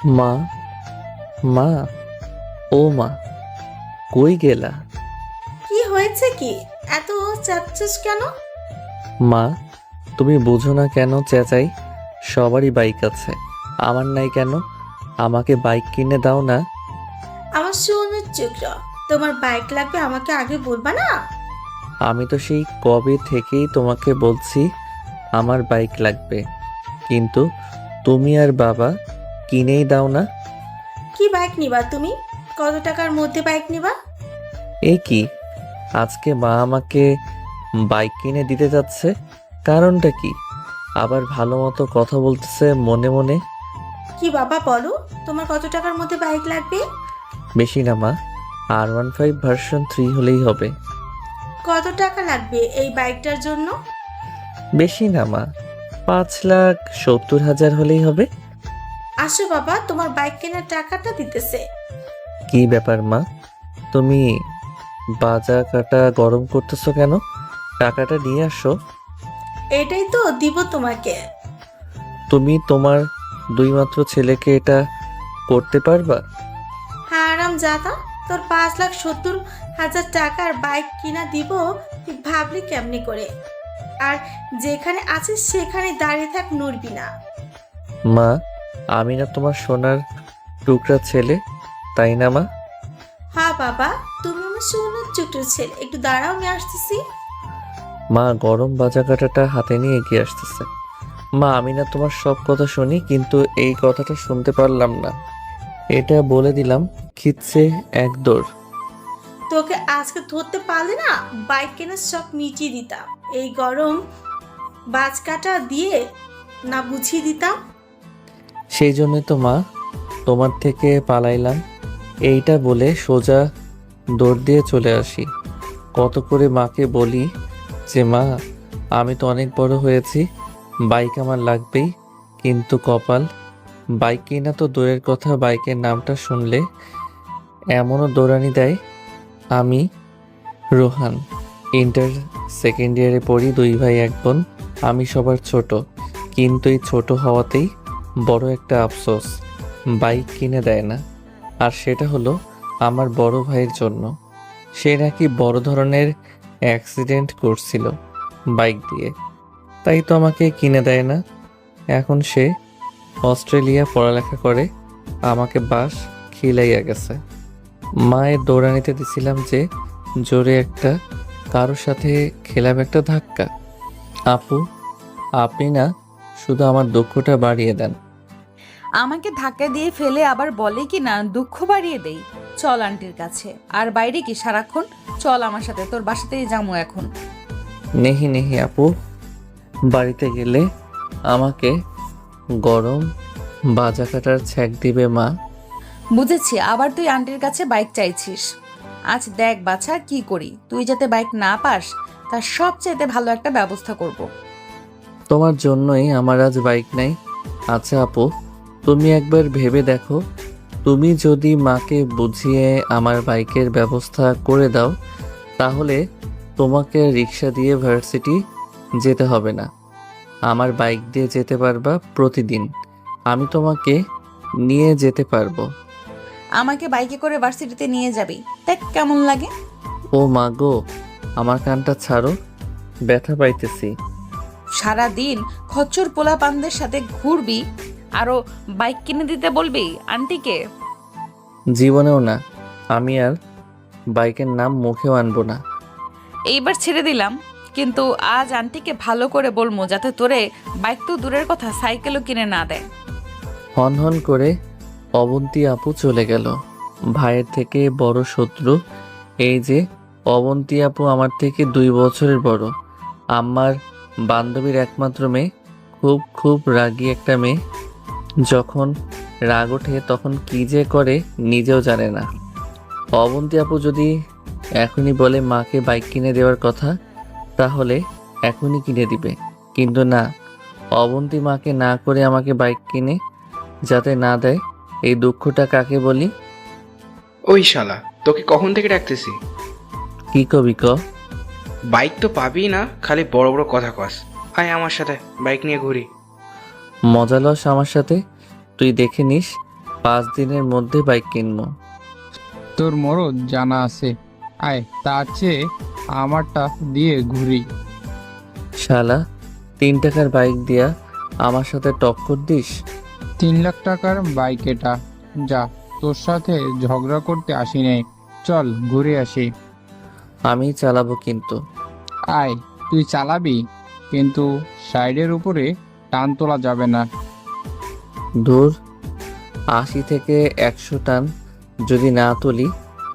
মা, মা, ও মা, কই গেলা? কি হয়েছে কি? এত চাচ্ছিস কেন? মা, তুমি বুঝো না কেন চেঁচাই? সবারই বাইক আছে, আমার নাই কেন? আমাকে বাইক কিনে দাও না। আমার সোনার চুকর, তোমার বাইক লাগবে আমাকে আগে বলবা না? আমি তো সেই কবে থেকেই তোমাকে বলছি আমার বাইক লাগবে, কিন্তু তুমি আর বাবা কিনেই দাও না। কি বাইক নিবা তুমি? কত টাকার মধ্যে বাইক নিবা? এ কি, আজকে মা আমাকে বাইক কিনে দিতে যাচ্ছে? কারণটা কি? আবার ভালো মতো কথা বলতেছে মনে মনে। কি বাবা বলো, তোমার কত টাকার মধ্যে বাইক লাগবে? বেশি না মা, R15 ভার্সন 3 হলেই হবে। কত টাকা লাগবে এই বাইকটার জন্য? বেশি না মা, 5,70,000 হলেই হবে। আসো বাবা, তোমার বাইক কেনার টাকাটা দিতেছে। কি ব্যাপার মা, তুমি বাজা কাটা গরম করতেছো কেন? টাকাটা নিয়ে আসো। এটাই তো দিব তোমাকে। তুমি তোমার দুই মাত্র ছেলেকে এটা করতে পারবা? হ্যাঁ আরাম জাদা, তোর 5,70,000 টাকার বাইক কিনা দিব তুই ভাবলি কেমনি করে? আর যেখানে আছিস সেখানে দাঁড়িয়ে থাক, নড়বি না। মা, আমি না তোমার সোনার টুকরা ছেলে, তাই না মা? হ্যাঁ বাবা, তুমি আমার সোনার চুটুর ছেলে, একটু দাঁড়াও, আমি আসতেছি। মা গরম বাজা কাটাটা হাতে নিয়ে এগিয়ে আসতেছে। মা, আমি না তোমার সব কথা শুনি, কিন্তু এই কথাটা শুনতে পারলাম না। এটা বলে দিলাম, খিচ্ছে এক দৌড়। তোকে আজকে ধরতে পারলে না, বাইক কেনার শখ মিটিয়ে দিতাম। এই গরম বাজ কাটা দিয়ে না বুঝিয়ে দিতাম। সেই জন্যই তো মা তোমার থেকে পালাইলাম। এইটা বলে সোজা দৌড় দিয়ে চলে আসি। কত করে মাকে বলি যে মা, আমি তো অনেক বড় হয়েছি, বাইক আমার লাগবেই। কিন্তু কপাল, বাইক কিনা তো দূরের কথা, বাইকের নামটা শুনলে এমনও দৌড়ানি দেয়। আমি রোহান, ইন্টার সেকেন্ড ইয়ারে পড়ি, দুই ভাই এক বোন। আমি সবার ছোট, কিন্তু এই ছোট হওয়াতেই বড় একটা আফসোস, বাইক কিনে দেয় না। আর সেটা হলো আমার বড় ভাইয়ের জন্য। সে নাকি বড় ধরনের অ্যাক্সিডেন্ট করছিল বাইক দিয়ে, তাই তো আমাকে কিনে দেয় না। এখন সে অস্ট্রেলিয়া পড়ালেখা করে, আমাকে বাস খিলাইয়া গেছে। মায়ের দৌড়ানিতে দিছিলাম যে জোরে একটা কারোর সাথে খেলাম একটা ধাক্কা। আপু, আপনি না শুধু আমার দুঃখটা বাড়িয়ে দেন। আমাকে ধাক্কা দিয়ে ফেলে আবার বলে কি না দুঃখ বাড়িয়ে দেই। চল আন্টির কাছে। আর বাইরে কি সারাক্ষণ? চল আমার সাথে, তোর বাসাতেই যাবো এখন। নেহি নেহি আপু, বাড়িতে গেলে আমাকে গরম বাজা কাটার ছ্যাক দিবে মা। বুঝেছি, আবার তুই আন্টির কাছে বাইক চাইছিস। আজ দেখ বাছা কি করি, তুই যাতে বাইক না পাস তার সবচেয়ে ভালো একটা ব্যবস্থা করব। তোমার জন্যই আমার আজ বাইক নাই। আচ্ছা আপু, তুমি একবার ভেবে দেখো, তুমি যদি মাকে বুঝিয়ে আমার বাইকের ব্যবস্থা করে দাও, তাহলে তোমাকে রিক্সা দিয়ে ভার্সিটি যেতে হবে না, আমার বাইক দিয়ে যেতে পারবা প্রতিদিন। আমি তোমাকে নিয়ে যেতে পারবো। আমাকে বাইকে করে ভার্সিটিতে নিয়ে যাবি, দেখ কেমন লাগে। ও মা গো, আমার কানটা ছাড়ো, ব্যথা পাইতেছি। সারা দিন খচ্চর পোলা পানদের সাথে ঘুরবি, আরো বাইক কিনে দিতে বলবি আন্টিকে? জীবনেও না, আমি আর বাইকের নাম মুখেও আনবো না। এইবার ছেড়ে দিলাম, কিন্তু আজ আন্টিকে ভালো করে বলবো যাতে তোরে বাইক তো দূরের কথা সাইকেলও কিনে না দেয়। হন হন করে অবন্তী আপু চলে গেল। ভাইয়ের থেকে বড় শত্রু এই যে অবন্তী আপু আমার থেকে 2 বছরের বড়, আমার বান্ধবীর একমাত্র মেয়ে, খুব খুব রাগী একটা মেয়ে। যখন রাগ ওঠে তখন কি যে করে নিজেও জানে না। অবন্তী আপু যদি এখনই বলে মাকে বাইক কিনে দেওয়ার কথা, তাহলে এখনই কিনে দিবে। কিন্তু না, অবন্তী মাকে না করে আমাকে বাইক কিনে যাতে না দেয়, এই দুঃখটা কাকে বলি? ওই শালা, তোকে কখন থেকে ডাকতেছি? কি কবি ক? বাইক তো পাবি না, খালি বড় বড় কথা কস। আয় আমার সাথে বাইক নিয়ে ঘুরি। মজা লস আমার সাথে, তুই দেখে নিস 5 দিনের মধ্যে বাইক কিনবো। তোর মরদ জানা আছে। আয়, তার চেয়ে আমারটা দিয়ে ঘুরি। শালা 3 টাকার বাইক দিয়া আমার সাথে টক্কর দিস? 3 লাখ টাকার বাইক এটা। যা, তোর সাথে ঝগড়া করতে আসি নাই, চল ঘুরে আসি। আমি চালাবো কিন্তু। আয়, তুই চালাবি, কিন্তু সাইডের উপরে টান তোলা যাবে না। দূর, 80 থেকে 100 টান যদি না তুলি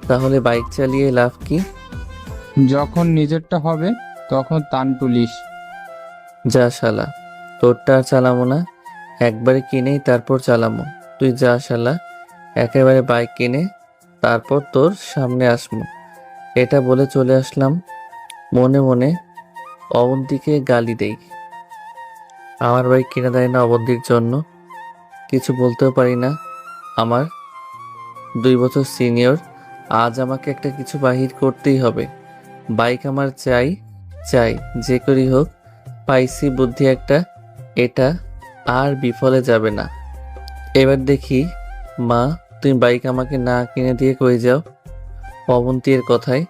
তাহলে বাইক চালিয়ে লাভ কি? যখন নিজেরটা হবে তখন টান তুলিস। যা শালা, তোরটা আর চালামো না, একবারে কিনেই তারপর চালামো। তুই যা শালা, একেবারে বাইক কিনে তারপর তোর সামনে আসমু। এটা বলে চলে আসলাম। মনে মনে অবন্তীকে গালি দেই। আমার বাইক কিনে দেয় না অবন্তীর জন্য। কিছু বলতেও পারি না। আমার 2 বছর সিনিয়র, আজ আমাকে একটা কিছু বাহির করতেই হবে। বাইক আমার চাই চাই, যে করি হোক। পাইছি বুদ্ধি একটা, এটা আর বিফলে যাবে না। এবার দেখি মা, তুমি বাইক আমাকে না কিনে দিয়ে কই যাও? অবন্তীর কথায়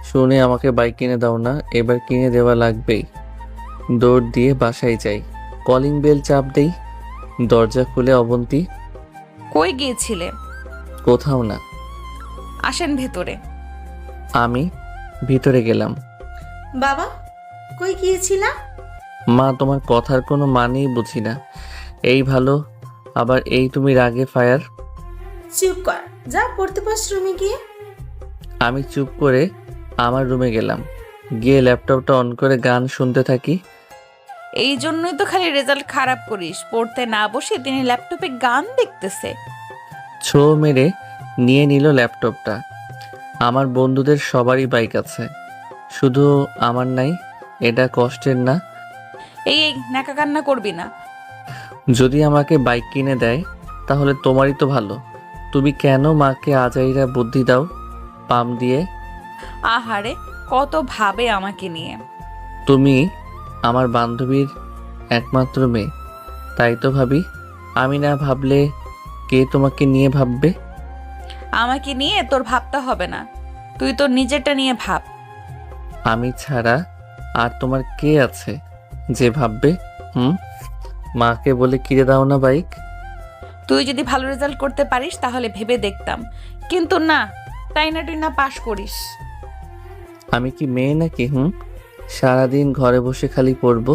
শুনে আমাকে বাইক কিনে দাও না, এবার কিনে দেওয়া লাগবেই। দৌড় দিয়ে বাসায় যাই, কলিং বেল চাপ দেই। দরজা খুলে অবন্তী। কই গিয়েছিলে? কোথাও না। আসেন ভেতরে। আমি ভিতরে গেলাম। বাবা, কই গিয়েছিলা? মা, তোমার কথার কোনো মানেই বুঝি না। এই ভালো, আবার এই তুমি রাগে ফায়ার। চুপ কর, যা পড়তে পাস রুমে গিয়ে। আমি চুপ করে আমার রুমে গেলাম, গিয়ে ল্যাপটপটা অন করে গান শুনতে থাকি। এই জন্যই তো খালি রেজাল্ট খারাপ করিস, পড়তে না বসে তিনি ল্যাপটপে গান দেখতেছে। ছো মেরে নিয়ে নিল ল্যাপটপটা। আমার বন্ধুদের সবারই বাইক আছে, শুধু আমার নাই। এটা কষ্টের না? এই এই নাকা কান্না করবি না। যদি আমাকে বাইক কিনে দেয় তাহলে তোমারই তো ভালো। তুমি কেন মাকে আজাইরা বুদ্ধি দাও পাম দিয়ে? আহারে, কত ভাবে আমাকে নিয়ে। তুমি আমার বান্ধবীর একমাত্র মেয়ে, তাই তো ভাবি। আমি না ভাবলে কে তোমাকে নিয়ে ভাববে? আমাকে নিয়ে তোর ভাবতে হবে না, তুই তোর নিজেরটা নিয়ে ভাব। আমি ছাড়া আর তোমার কে আছে যে ভাববে? মাকে বলে কিনে দাও না বাইক। তুই যদি ভালো রেজাল্ট করতে পারিস তাহলে ভেবে দেখতাম, কিন্তু না, তাই না তুই না পাশ করিস। আমি কি মেয়ে নাকি? সারাদিন ঘরে বসে খালি পড়বো।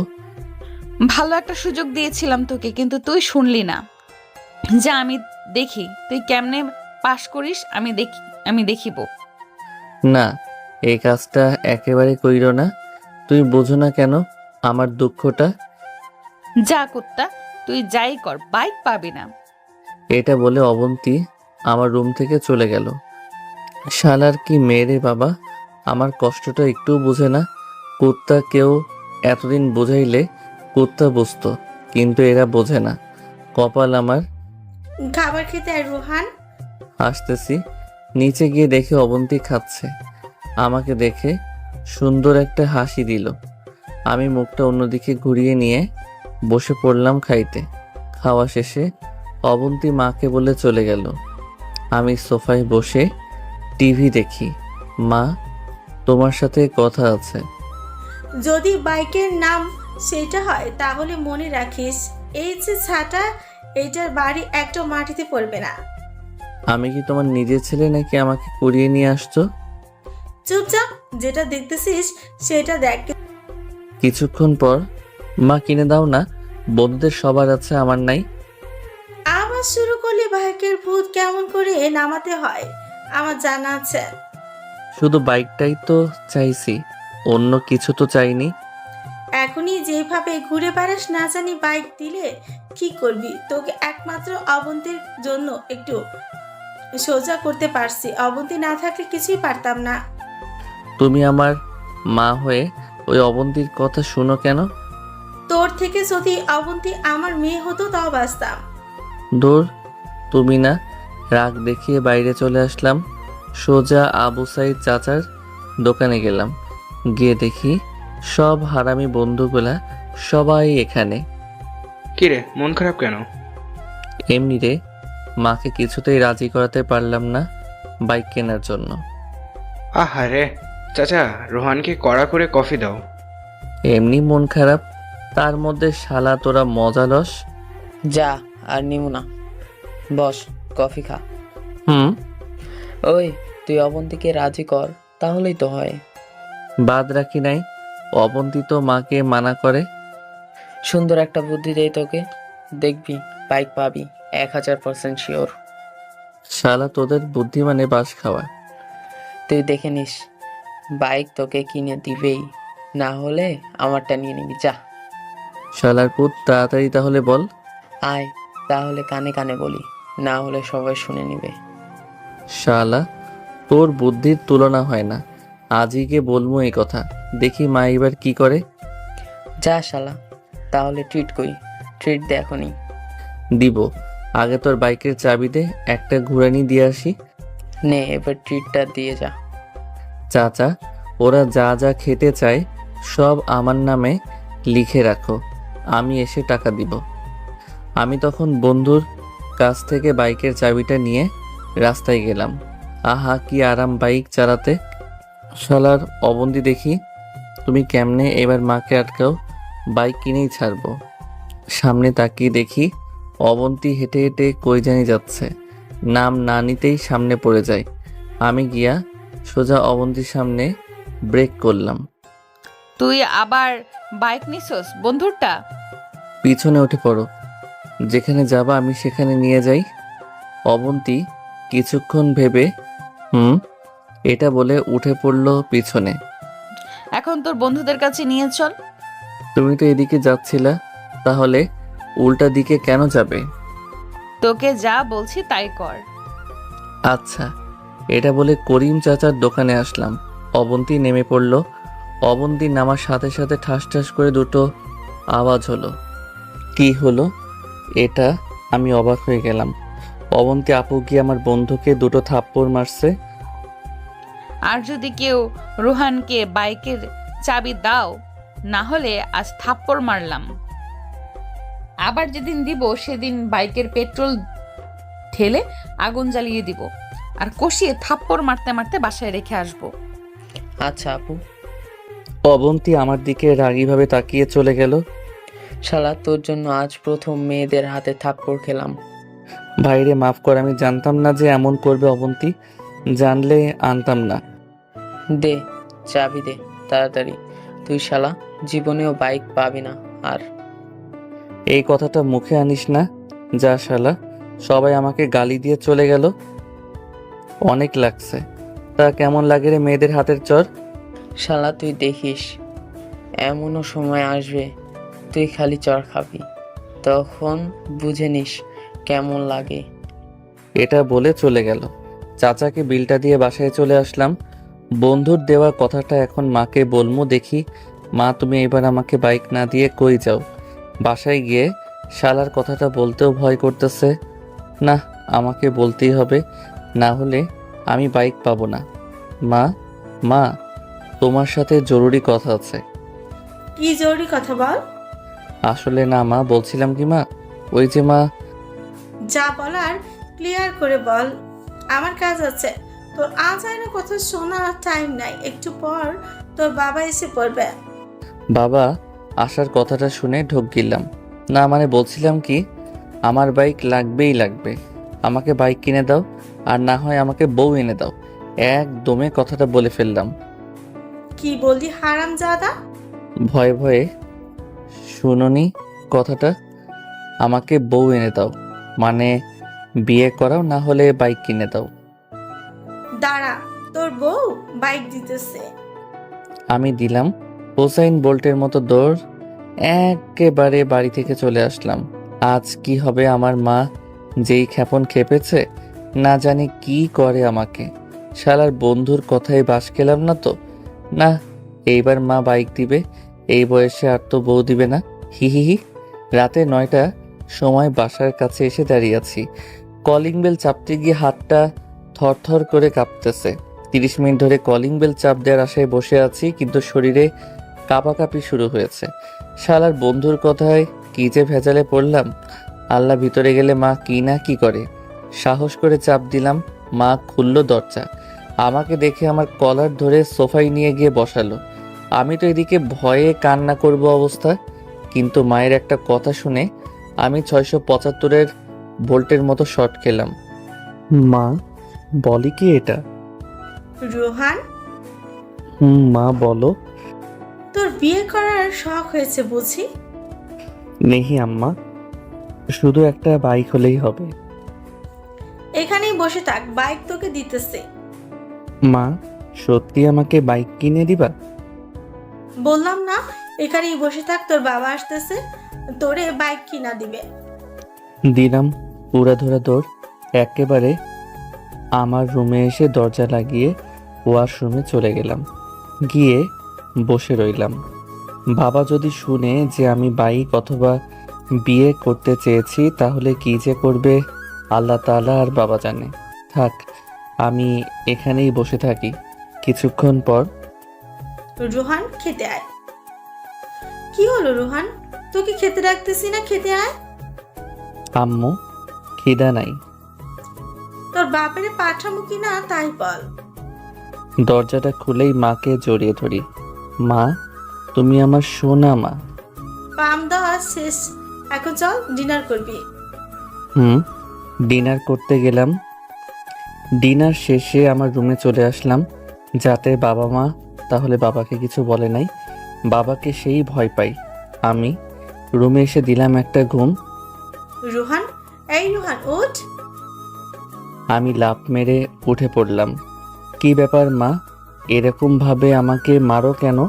ভালো একটা সুযোগ দিয়েছিলাম তোকে, কিন্তু তুই শুনলি না। যা, আমি দেখি তুই কেমনে পাশ করিস, আমি দেখিব। না, এই কাজটা একেবারে কইরো না। তুমি বোঝো না কেন আমার দুঃখটা? যা কুত্তা, তুই যাই কর, বাইক পাবি না। এটা বলে অবন্তী আমার রুম থেকে চলে গেল। শালার কি মেরে বাবা, আমার কষ্টটা একটু বোঝে না। কুত্তা কেউ এতদিন বোঝাইলে কুত্তা বুঝতো, কিন্তু এরা বোঝে না। কপাল আমার। খাবার খেতে আয় রোহান। আসতেছি। নিচে গিয়ে দেখে অবন্তী খাচ্ছে। আমাকে দেখে সুন্দর একটা হাসি দিল। আমি মুখটা অন্যদিকে ঘুরিয়ে নিয়ে বসে পড়লাম খাইতে। খাওয়া শেষে অবন্তী মাকে বলে চলে গেল। আমি সোফায় বসে টিভি দেখি। মা, তোমার সাথে কথা আছে। যদি বাইকের নাম সেটা হয় তাহলে মনে রাখিস, এই যে ছাটা, এইটার বাড়ি একটা মাটিতে পড়বে না। আমি কি তোমার নিজের ছেলে নাকি আমাকে কুড়িয়ে নিয়ে আসছো? চুপচাপ যেটা দেখতেছিস সেটা দেখ। কিছুক্ষণ পর, মা কিনে দাও না, বন্ধুদের সবার আছে আমার নাই। আবার শুরু করলে বাইকের ভূত কেমন করে নামাতে হয় আমার জানা আছে। শুধু বাইকটাই তো চাইছি, অন্য কিছু তো চাইনি। এখনই যেভাবে ঘুরে বেড়াস, না জানি বাইক দিলে কি করবি। তোকে একমাত্র অবন্তীর জন্য একটু সোজা করতে পারছি, অবন্তী না থাকলে কিছুই পারতাম না। তুমি আমার মা হয়ে ওই অবন্তীর কথা শুনো কেন? তোর থেকে যদি অবন্তী আমার মেয়ে হতো তাও বাঁচতাম। দূর, তুমি না। রাগ দেখিয়ে বাইরে চলে আসলাম। সোজা আবু সাইদ চাচার দোকানে গেলাম। গিয়ে দেখি সব হারামি বন্ধুগুলা সবাই এখানে। কিরে, মন খারাপ কেন? এমনি রে, মাকে কিছুতেই রাজি করাতে পারলাম না বাইক কেনার জন্য। আহারে, চাচা রোহানকে কড়া করে কফি দাও। এমনি মন খারাপ, তার মধ্যে শালা তোরা মজা লস। যা, আর নিমু না। বস, কফি খা। হুম, ওই, তুই অবন্তীকে রাজি কর, তাহলেই তো হয়। বাদ রাখি নাই, অবন্তি তো মাকে মানা করে। সুন্দর একটা বুদ্ধি দেই তোকে, দেখবি বাইক পাবি, 1000% শিওর। শালা তোদের বুদ্ধিমানে বাস খাওয়া। তুই দেখে নিস, বাইক তোকে কিনে দিবেই, না হলে আমারটা নিয়ে নিবি। যা, শালার পুত, তাড়াতাড়ি তাহলে বল। আয়, তাহলে কানে কানে বলি, না হলে সবাই শুনে নিবে। শালা, তোর বুদ্ধির তুলনা হয় না। আজই গিয়ে বলবো এই কথা, দেখি মা এবার কি করে। যা শালা, তাহলে ট্রিট করি, ট্রিট দে এখনই। দিব, আগে তোর বাইকের চাবি দে, একটা ঘুরানি দিয়ে আসি। নে, এবার ট্রিটটা দিয়ে যা। চাচা, ওরা যা যা খেতে চায় সব আমার নামে লিখে রাখো, আমি এসে টাকা দিব। আমি তখন বন্ধুর কাছ থেকে বাইকের চাবিটা নিয়ে রাস্তায় গেলাম। আহা কি আরাম বাইক চালাতে। শালার অবন্তি, দেখি তুমি কেমনে এবার মাকে আটকাও, বাইক কিনেই ছাড়বো। সামনে তাকিয়ে দেখি অবন্তি হেঁটে হেঁটে কই জানি যাচ্ছে, নাম না নিতেই সামনে পড়ে যায়। আমি গিয়া সোজা অবন্তির সামনে ব্রেক করলাম। তুই আবার বাইক নিছস বন্ধুরটা? পিছনে উঠে পড়ো, যেখানে যাবা আমি সেখানে নিয়ে যাই। অবন্তি কিছুক্ষণ ভেবে এটা বলে উঠে পড়ল পিছনে। এখন তোর বন্ধুদের কাছে নিয়ে চল। তুমি তো এদিকে যাচ্ছিলা, তাহলে উল্টা দিকে কেন যাবে? তোকে যা বলছি তাই কর। আচ্ছা, এটা বলে করিম চাচার দোকানে আসলাম। অবন্তি নেমে পড়ল। অবন্তি নামার সাথে সাথে ঠাস ঠাস করে দুটো আওয়াজ হলো। কি হলো এটা? আমি অবাক হয়ে গেলাম। অবন্তি আপু গিয়ে আমার বন্ধুকে দুটো থাপ্পড় মারছে। আর যদি কেউ রোহানকে বাইকের চাবি দাও, না হলে আজ থাপ্পড় মারলাম। আবার যেদিন দিব সেদিন বাইকের পেট্রোল ঢেলে আগুন জ্বালিয়ে দিব, আর কষিয়ে থাপ্পড় মারতে মারতে বাসায় রেখে আসবো। আচ্ছা আপু। অবন্তি আমার দিকে রাগীভাবে তাকিয়ে চলে গেল। শালা, তোর জন্য আজ প্রথম মেয়েদের হাতে থাপ্পড় খেলাম। ভাইরে মাফ কর, আমি জানতাম না যে এমন করবে অবন্তি, জানলে আনতাম না। দে, চাবি দে তাড়াতাড়ি। তুই শালা জীবনেও বাইক পাবি না আর। এই কথাটা মুখে আনিস না, যা শালা। সবাই আমাকে গালি দিয়ে চলে গেল। অনেক লাগছে। তা কেমন লাগে রে মেয়েদের হাতের চর? শালা, তুই দেখিস, এমনও সময় আসবে তুই খালি চড় খাবি, তখন বুঝে নিস কেমন লাগে। এটা বলে চলে গেল। চাচাকে বিলটা দিয়ে বাসায় চলে আসলাম। বন্ধুর দেওয়া কথাটা এখন মাকে বলবো। দেখি মা, তুমি এবার আমাকে বাইক না দিয়ে কই যাও? বাসায় গিয়ে শালার কথাটা বলতেও ভয় করতেছে। না, আমাকে বলতেই হবে, না হলে আমি বাইক পাবো না। মা, মা, তোমার সাথে জরুরি কথা আছে। কি জরুরি কথা বল। আসলে না মা, বলছিলাম কি মা, ওই যে মা। যা বলার ক্লিয়ার করে বল, আমার কাজ আছে। তোর আজ আইনা কথা শোনার টাইম নাই, একটু পর তোর বাবা এসে পড়বে। বাবা আসার কথাটা শুনে ঢোক গিললাম। না মানে বলছিলাম কি, আমার বাইক লাগবেই লাগবে। আমাকে বাইক কিনে দাও, আর না হয় আমাকে বউ এনে দাও। একদমে কথাটা বলে ফেললাম। কি বললি হারামজাদা? ভয়ে ভয়ে শুনোনি কথাটা? আমাকে বউ এনে দাও মানে বিয়ে করাও, না হলে বাইক কিনে দাও। দাঁড়া, তোর বউ বাইক দিতেছে। আমি দিলাম। হোসাইন বোল্টের মতো দৌড়, একেবারে বাড়ি থেকে চলে আসলাম। আজ কি হবে? আমার মা যেই ক্ষেপণ খেপেছে, না জানি কি করে আমাকে। শালার বন্ধুর কথায় বাস খেলাম না তো। না, এইবার মা বাইক দিবে, এই বয়সে আর তো বউ দিবে না। হি হি হি। রাতে 9টা সময় বাসার কাছে এসে দাঁড়িয়ে আছি। কলিং বেল চাপতে গিয়ে হাতটা থরথর করে কাঁপতেছে। 30 মিনিট ধরে কলিং বেল চাপ দেওয়ার আশায় বসে আছি, কিন্তু শরীরে কাঁপাকাঁপি শুরু হয়েছে। শালার বন্ধুর কথায় কি যে ভেজালে পড়লাম। আল্লাহ, ভিতরে গেলে মা কি না কি করে। সাহস করে চাপ দিলাম। মা খুলল দরজা। আমাকে দেখে আমার কলার ধরে সোফায় নিয়ে গিয়ে বসালো। আমি তো এদিকে ভয়ে কান্না করব অবস্থা, কিন্তু মায়ের একটা কথা শুনে আমি 675-এর ভোল্টের মতো শর্ট খেলাম। মা, বলি কি এটা? রোহান, মা বলো। তোর বিয়ে করার শখ হয়েছে বুঝি? নেহি আম্মা, শুধু একটা বাইক হলেই হবে। এখানেই বসে থাক, বাইক তোকে দিতেছে। মা, সত্যি আমাকে বাইক কিনে দিবা? বললাম না, এখানেই বসে থাক, তোর বাবা আসতেছে, তোরে বাইক কিনা দিবে। দিলাম উড়াধরা দৌড়। একেবারে আমার রুমে এসে দরজা লাগিয়ে ওয়াশরুমে চলে গেলাম। গিয়ে বসে রইলাম। বাবা যদি শুনে যে আমি বাইক অথবা বিয়ে করতে চেয়েছি, তাহলে কি যে করবে আল্লাহ তাআলা আর বাবা জানে। থাক, আমি এখানেই বসে থাকি। কিছুক্ষণ পর রোহান, খেতে আয়। কি হলো রোহান, তোকে খেতে রাখতেছি না, খেতে আয়। আম্মু, খিদা নাই। তোর বাপেরে পাঠামো কি না তাই বল। দরজাটা খুলেই মাকে জড়িয়ে ধরি। মা, তুমি আমার সোনা মা। পাম দেওয়া শেষ, এখন চল ডিনার করবি। ডিনার করতে গেলাম। ডিনার শেষে আমার রুমে চলে আসলাম, যাতে বাবা মা তাহলে বাবাকে কিছু বলে নাই। বাবাকে সেই ভয় পাই। আমি রুমে এসে দিলাম একটা ঘুম। রোহান, এই রোহান ওঠ। আমি লাফ মেরে উঠে পড়লাম। কি ব্যাপার মা, এরকম ভাবে আমাকে মারো কেন?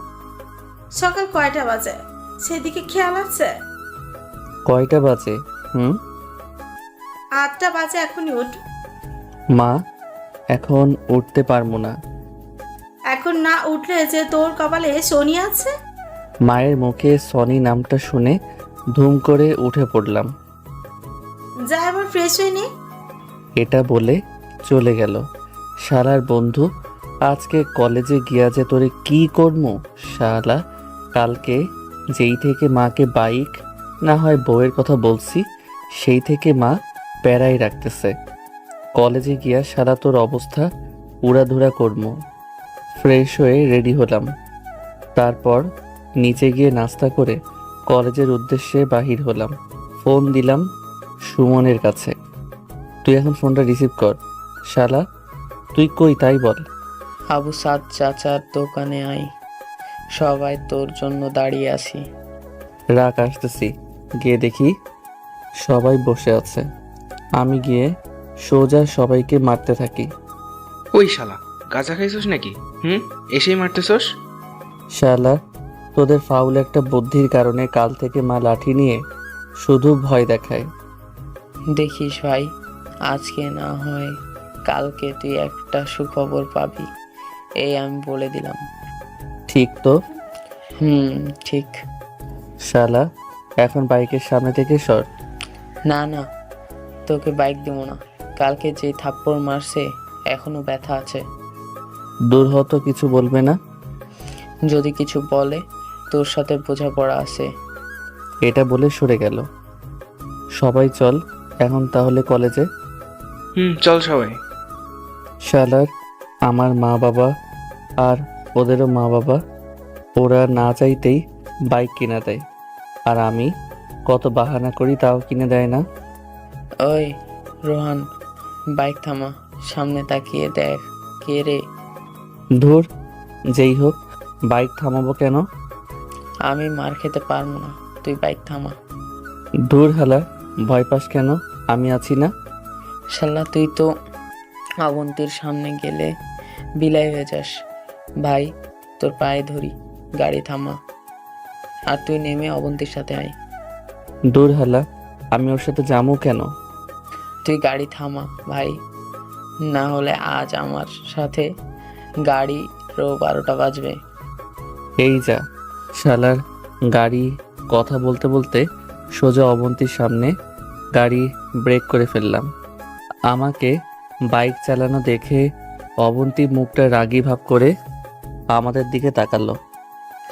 সকাল কয়টা বাজে সেদিকে খেয়াল আছে? কয়টা বাজে? 8টা বাজে, এখনই ওঠ। মা, এখন উঠতে পারবো না। এখন না উঠলে যে তোর কপালে শনি আছে। মায়ের মুখে সনি নামটা শুনে ধুম করে উঠে পড়লাম। যা এবার ফ্রেশ হয়ে নে। এটা বলে চলে গেল। শালার বন্ধু, আজকে কলেজে গিয়া যে তোরে কি করবো শালা। কালকে যেই থেকে মাকে বাইক না হয় বউয়ের কথা বলছি, সেই থেকে মা প্যারাই রাখতেছে। কলেজে গিয়া শালা তোর অবস্থা উড়াধুরা করবো। ফ্রেশ হয়ে রেডি হলাম। তারপর নিচে গিয়ে নাস্তা করে কলেজের উদ্দেশ্যে বাহির হলাম। ফোন দিলাম সুমনের কাছে। তুই এখন ফোনটা রিসিভ কর। শালা, তুই কই তাই বল। আবু সাদ চাচার দোকানে আই, সবাই তোর জন্য দাঁড়িয়ে আছি। রাগ, আসতেছি। গিয়ে দেখি সবাই বসে আছে। আমি গিয়ে সোজা সবাইকে মারতে থাকি। ওই শালা, গাঁজা খাইছস নাকি? এসেই মারতেছস? শালা, তোদের ফাউল একটা বুদ্ধির কারণে কাল থেকে মা লাঠি নিয়ে শুধু ভয় দেখায়। দেখিস ভাই, আজকে না হয় কালকে তুই একটা সুখবর পাবি, এই আমি বলে দিলাম। ঠিক তো? ঠিক। শালা, এখন বাইকের সামনে থেকে সর। না না, তোকে বাইক দিব না। কালকে যে থাপ্পড় মারছে এখনো ব্যথা আছে। দূর হতো, কিছু বলবে না? যদি কিছু বলে তোর সাথে বোঝাপড়া আছে। এটা বলে সরে গেল। সবাই চল এখন তাহলে কলেজে। চল সবাই। শালার আমার মা বাবা আর ওদেরও মা বাবা, ওরা না চাইতেই বাইক কিনে দেয়, আর আমি কত বাহানা করি তাও কিনে দেয় না। ওই রোহান, বাইক থামা, সামনে তাকিয়ে দেখ কে রে। ধুর, যেই হোক, বাইক থামাবো কেন? আমি মার খেতে পারবো না, তুই বাইক থামা। ধুর হালা, ভয় পাস কেন? আমি আছি না। শালা, তুই তো অবন্তীর সামনে গেলে বিলাই হয়ে যাস। ভাই, তোর পায়ে ধরি, গাড়ি থামা, আর তুই নেমে অবন্তীর সাথে আয়। দূর হালা, আমি ওর সাথে যাবো কেন? তুই গাড়ি থামা ভাই, না হলে আজ আমার সাথে গাড়িরও 12টা বাজবে। এই যা শালার গাড়ি। কথা বলতে বলতে সোজা অবন্তীর সামনে গাড়ি ব্রেক করে ফেললাম। আমাকে বাইক চালানো দেখে অবন্তী মুখটা রাগী ভাব করে আমাদের দিকে তাকালো।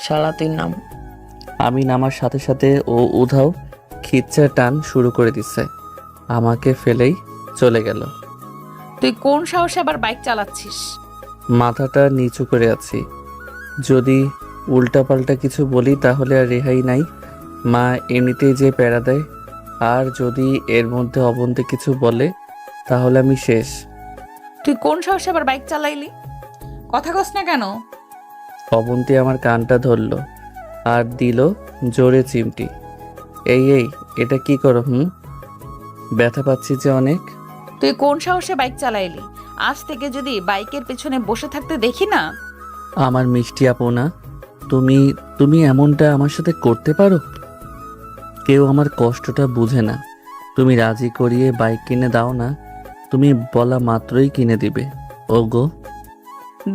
শালা তুই নাম। আমি নামার সাথে সাথে ও উধাও খিচ্চা টান শুরু করে দিচ্ছে। আমাকে ফেলেই চলে গেল। তুই কোন সাহসে আবার বাইক চালাচ্ছিস? মাথাটা নিচু করে আছি, যদি উল্টাপাল্টা কিছু বলি তাহলে আর রেহাই নাই। মা এমনিতেই যে প্যারা দেয়, আর যদি এর মধ্যে অবন্তি কিছু বলে তাহলে আমি শেষ। তুই কোন সাহসে আবার বাইক চালাইলি? কথা কস না কেন? অবন্তি আমার কানটা ধরলো আর দিল জোরে চিমটি। এই এই, এটা কি করো? ব্যথা পাচ্ছি যে অনেক। তুই কোন সাহসে বাইক চালাইলি? আজ থেকে যদি বাইকের পেছনে বসে থাকতে দেখি না। আমার মিষ্টি আপু না, তুমি তুমি এমনটা আমার সাথে করতে পারো? কেউ আমার কষ্টটা বুঝে না। তুমি রাজি করিয়ে বাইক কিনে দাও না, তুমি বলা মাত্রই কিনে দিবে। ওগো,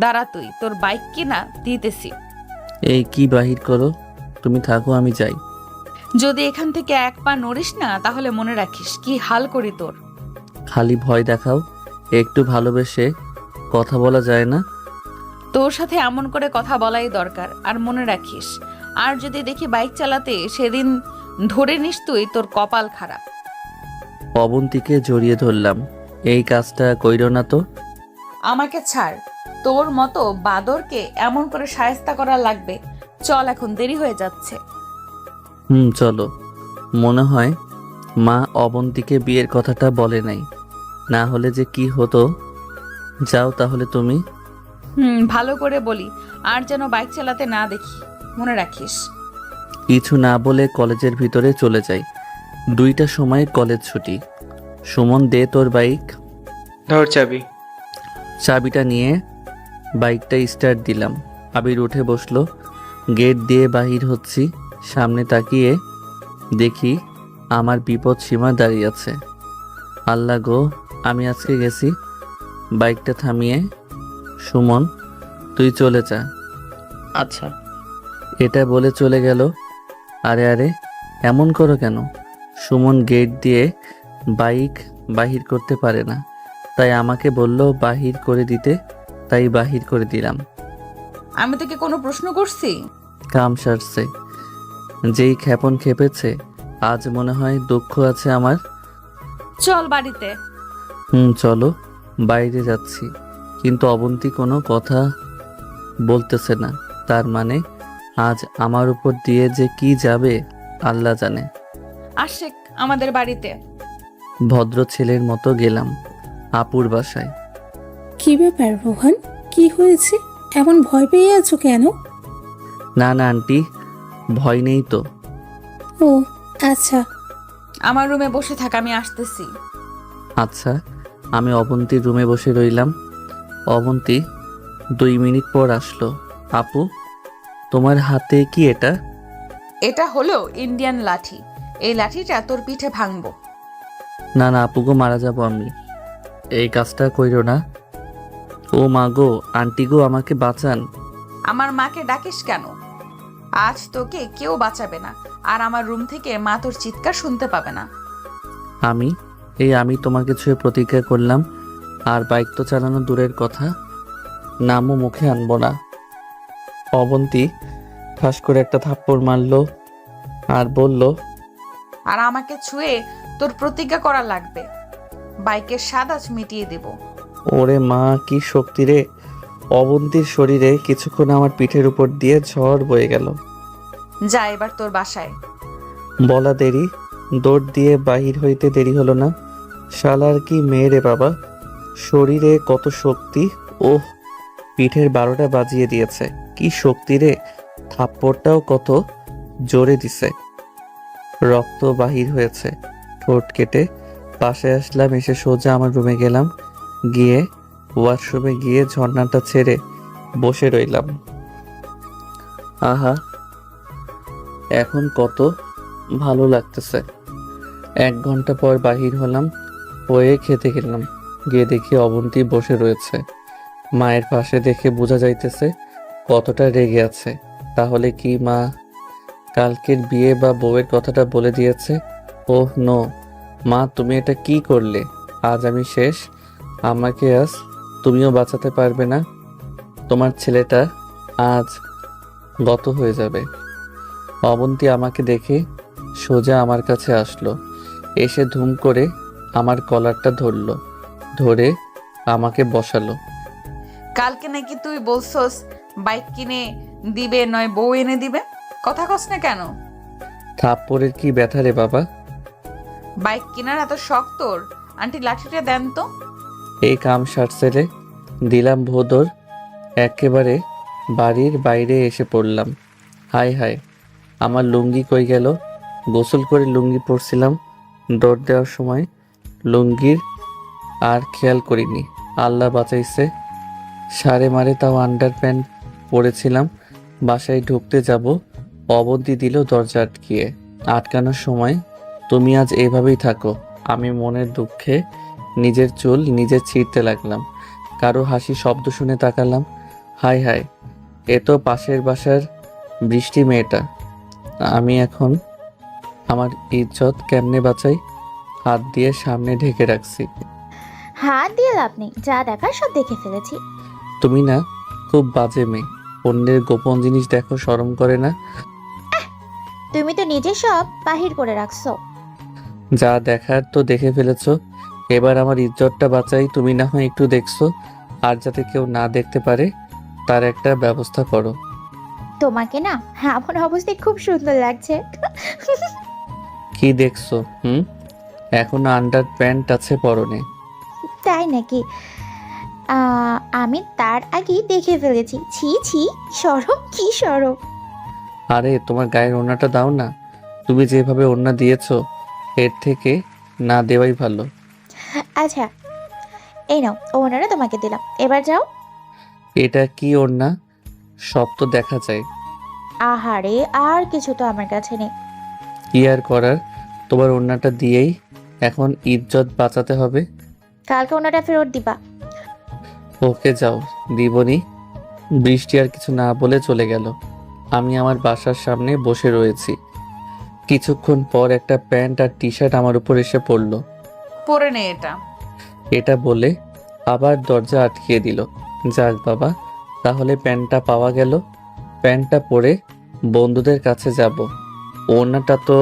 দাঁড়া, তুই তোর বাইক কিনা দিতেছি। এই কি বাহির করো, তুমি থাকো, আমি যাই। যদি এখান থেকে এক পা নড়িস না তাহলে মনে রাখিস কি হাল করি তোর। খালি ভয় দেখাও, একটু ভালোবেসে কথা বলা যায় না? তোর সাথে এমন করে কথা বলাই দরকার। আর মনে রাখিস, আর যদি দেখি বাইক চালাতে, সেদিন ধরে নিস তুই তোর কপাল খারাপ। অবন্তিকে জড়িয়ে ধরলাম। এই কাজটা কইরো না তো। আমাকে ছাড়, তোর মতো বাদরকে এমন করে শায়েস্তা করা লাগবে? চল, এখন দেরি হয়ে যাচ্ছে। চলো। মনে হয় মা অবন্তিকে বিয়ের কথাটা বলে নাই, না হলে যে কি হতো। যাও তাহলে তুমি। ভালো করে বলি, আর যেন বাইক চালাতে না দেখি, মনে রাখিস। কিছু না বলে কলেজের ভিতরে চলে যাই। 2টার সময় কলেজ ছুটি। সুমন, দে তোর বাইক। ধর চাবি। চাবিটা নিয়ে বাইকটা স্টার্ট দিলাম। আবির উঠে বসলো। গেট দিয়ে বাহির হচ্ছি, সামনে তাকিয়ে দেখি আমার বিপদ সীমা দাঁড়িয়ে আছে। আল্লাহ গো, আমি আজকে গেছি। বাইকটা থামিয়ে, সুমন তুই চলে যা। আচ্ছা। এটা বলে চলে গেল। আরে আরে, এমন করো কেন? সুমন গেট দিয়ে বাইক বাহির করতে পারে না, তাই আমাকে বলল বাহির করে দিতে, তাই বাহির করে দিলাম। আমি তোকে কোনো প্রশ্ন করছি? কাম সারছে। যেই ক্ষেপণ খেপেছে, আজ মনে হয় দুঃখ আছে আমার। চল বাড়িতে। চলো, বাইরে যাচ্ছি। কিন্তু অবন্তি কোনো কথা বলতেছে না, তার মানে আজ আমার উপর দিয়ে যে কি যাবে আল্লাহ জানে। আশেক আমাদের বাড়িতে। ভদ্র ছেলের মতো গেলাম আপুর বাসায়। কি ব্যাপার রোহন, কি হয়েছে? এমন ভয় পেয়ে আছো কেন? না না আন্টি, ভয় নেই তো। ও আচ্ছা। আমার রুমে বসে থাক, আমি আসতেছি। আচ্ছা, আমি অবন্তীর রুমে বসে রইলাম। অবন্তী 2 মিনিট পর আসলো। আপু, তোমার হাতে কি এটা? এটা হলো ইন্ডিয়ান লাঠি। এই লাঠিটা তোর পিঠে ভাঙবো। না না আপু গো, মারা যাব আমি। এই কাজটা কইরো না। ও মা গো, আন্টি গো, আমাকে বাঁচান। আমার মাকে ডাকিস কেন? আজ তোকে কেউ বাঁচাবে না, আর আমার রুম থেকে মা তোর চিৎকার শুনতে পাবে না। আমি তোমাকে ছুঁয়ে প্রতিজ্ঞা করলাম, আর বাইক তো চালানো দূরের কথা, নামও মুখে আনবো না। অবন্তী ঠাস করে একটা থাপ্পড় মারলো আর বলল, আর আমাকে ছুঁয়ে তোর প্রতিজ্ঞা করা লাগবে। বাইকের স্বাদ আজ মিটিয়ে দেব। ওরে মা, কি শক্তি রে! অবন্তীর শরীরে কিছুক্ষণ আমার পিঠের উপর দিয়ে ঝড় বয়ে গেল। যা এবার তোর বাসায়। বলা দেরি, দৌড় দিয়ে বাহির হইতে দেরি হলো না। শালার কি মেয়ে রে বাবা, শরীরে কত শক্তি! ওহ, পিঠের 12টা বাজিয়ে দিয়েছে। কি শক্তি রে! থাপ্পড়টাও কত জোরে দিছে। রক্ত বাহির হয়েছে ঠোঁট কেটে। পাশে আসলাম, এসে সোজা আমার রুমে গেলাম। গিয়ে ওয়াশরুমে গিয়ে ঝর্ণাটা ছেড়ে বসে রইলাম। আহা, এখন কত ভালো লাগতেছে। 1 ঘন্টা পর বাহির হলাম, হয়ে খেতে গেলাম। গিয়ে দেখি অবন্তী বসে রয়েছে। মায়ের পাশে দেখে বোঝা যাইতেছে কতটা রেগে আছে। তাহলে কি মা কালকের বিয়ে বা বউয়ের কথাটা বলে দিয়েছে? ওহ নো, মা তুমি এটা কি করলে? আজ আমি শেষ। আমাকে আজ তুমিও বাঁচাতে পারবে না। তোমার ছেলেটা আজ গত হয়ে যাবে। অবন্তী আমাকে দেখে সোজা আমার কাছে আসলো। এসে ধুম করে আমার কলারটা ধরলো, ধরে আমাকে বসালো। কালকে নাকি তুই বলছস বাইক কিনে দিবে নয় বউ এনে দিবে, কথা কস না কেন? থাপ্পড়ের কি ব্যথা রে বাবা? বাইক কেনার এত শখ তোর? আন্টি লাঠিটা দেন তো। এই কাম সারছে রে, দিলাম ভোদর। একেবারে বাড়ির বাইরে এসে পড়লাম। হায় হায়, আমার লুঙ্গি কই গেল? গোসল করে লুঙ্গি পরছিলাম, দৌড় দেওয়ার সময় লুঙ্গির আর খেয়াল করিনি। আল্লাহ বাঁচাইছে, সারে মারে তাও আন্ডার প্যান্ট পরেছিলাম। বাসায় ঢুকতে যাব, অবধি দিল দরজা আটকিয়ে। আটকানোর সময়, তুমি আজ এভাবেই থাকো। আমি মনের দুঃখে নিজের চুল নিজে ছিঁড়তে লাগলাম। কারো হাসি শব্দ শুনে তাকালাম। হায় হায়, এ তো পাশের বাসার বৃষ্টি মেয়েটা। আমি এখন আমার ইজ্জত কেমনে বাঁচাই? হাত দিয়ে সামনে ঢেকে রাখছি। হাত দিয়ে লাভ নেই, যা দেখার সব দেখে ফেলেছি। তুমি না খুব বাজে মেয়ে, অন্যের গোপন জিনিস দেখো, শরম করে না? তুমি তো নিজে সব বাহির করে রাখছো। যা দেখার তো দেখে ফেলেছো, এবার আমার ইজ্জতটা বাঁচাই। তুমি না হয় একটু দেখছো, আর যাতে কেউ না দেখতে পারে তার একটা ব্যবস্থা করো। তোমাকে না এমন অবস্থায় খুব সুন্দর লাগছে। কি দেখছো? এখনো আন্ডার প্যান্ট আছে পরনে। তাই নাকি? আমি তার আগেই দেখে ফেলেছি। ছি ছি, সরম, কি সরম। আরে তোমার গায়ের ওড়নাটা দাও না। তুমি যেভাবে ওড়না দিয়েছো, এর থেকে না দেওয়াই ভালো। আচ্ছা, এই নাও, ওনারা তোমাকে দিলাম, এবার যাও। এটা কি ওড়না? সব তো দেখা যায়। আহারে, আর কিছু তো আমার কাছে নেই। কি আর করার, তোমার ওড়নাটা দিয়েই এখন ইজ্জত বাঁচাতে হবে। কালকে ওনারা ফেরত দিবা। ওকে যাও, দিবনি। বৃষ্টি আর কিছু না বলে চলে গেল। আমি আমার বাসার সামনে বসে রয়েছি। কিছুক্ষণ পর একটা প্যান্ট আর টি শার্ট আমার উপর এসে পড়লো। পরে নে এটা। এটা বলে আবার দরজা আটকিয়ে দিল। যাক বাবা, তাহলে প্যান্টটা পাওয়া গেল। প্যান্টটা পরে বন্ধুদের কাছে যাব। ওড়নাটা তো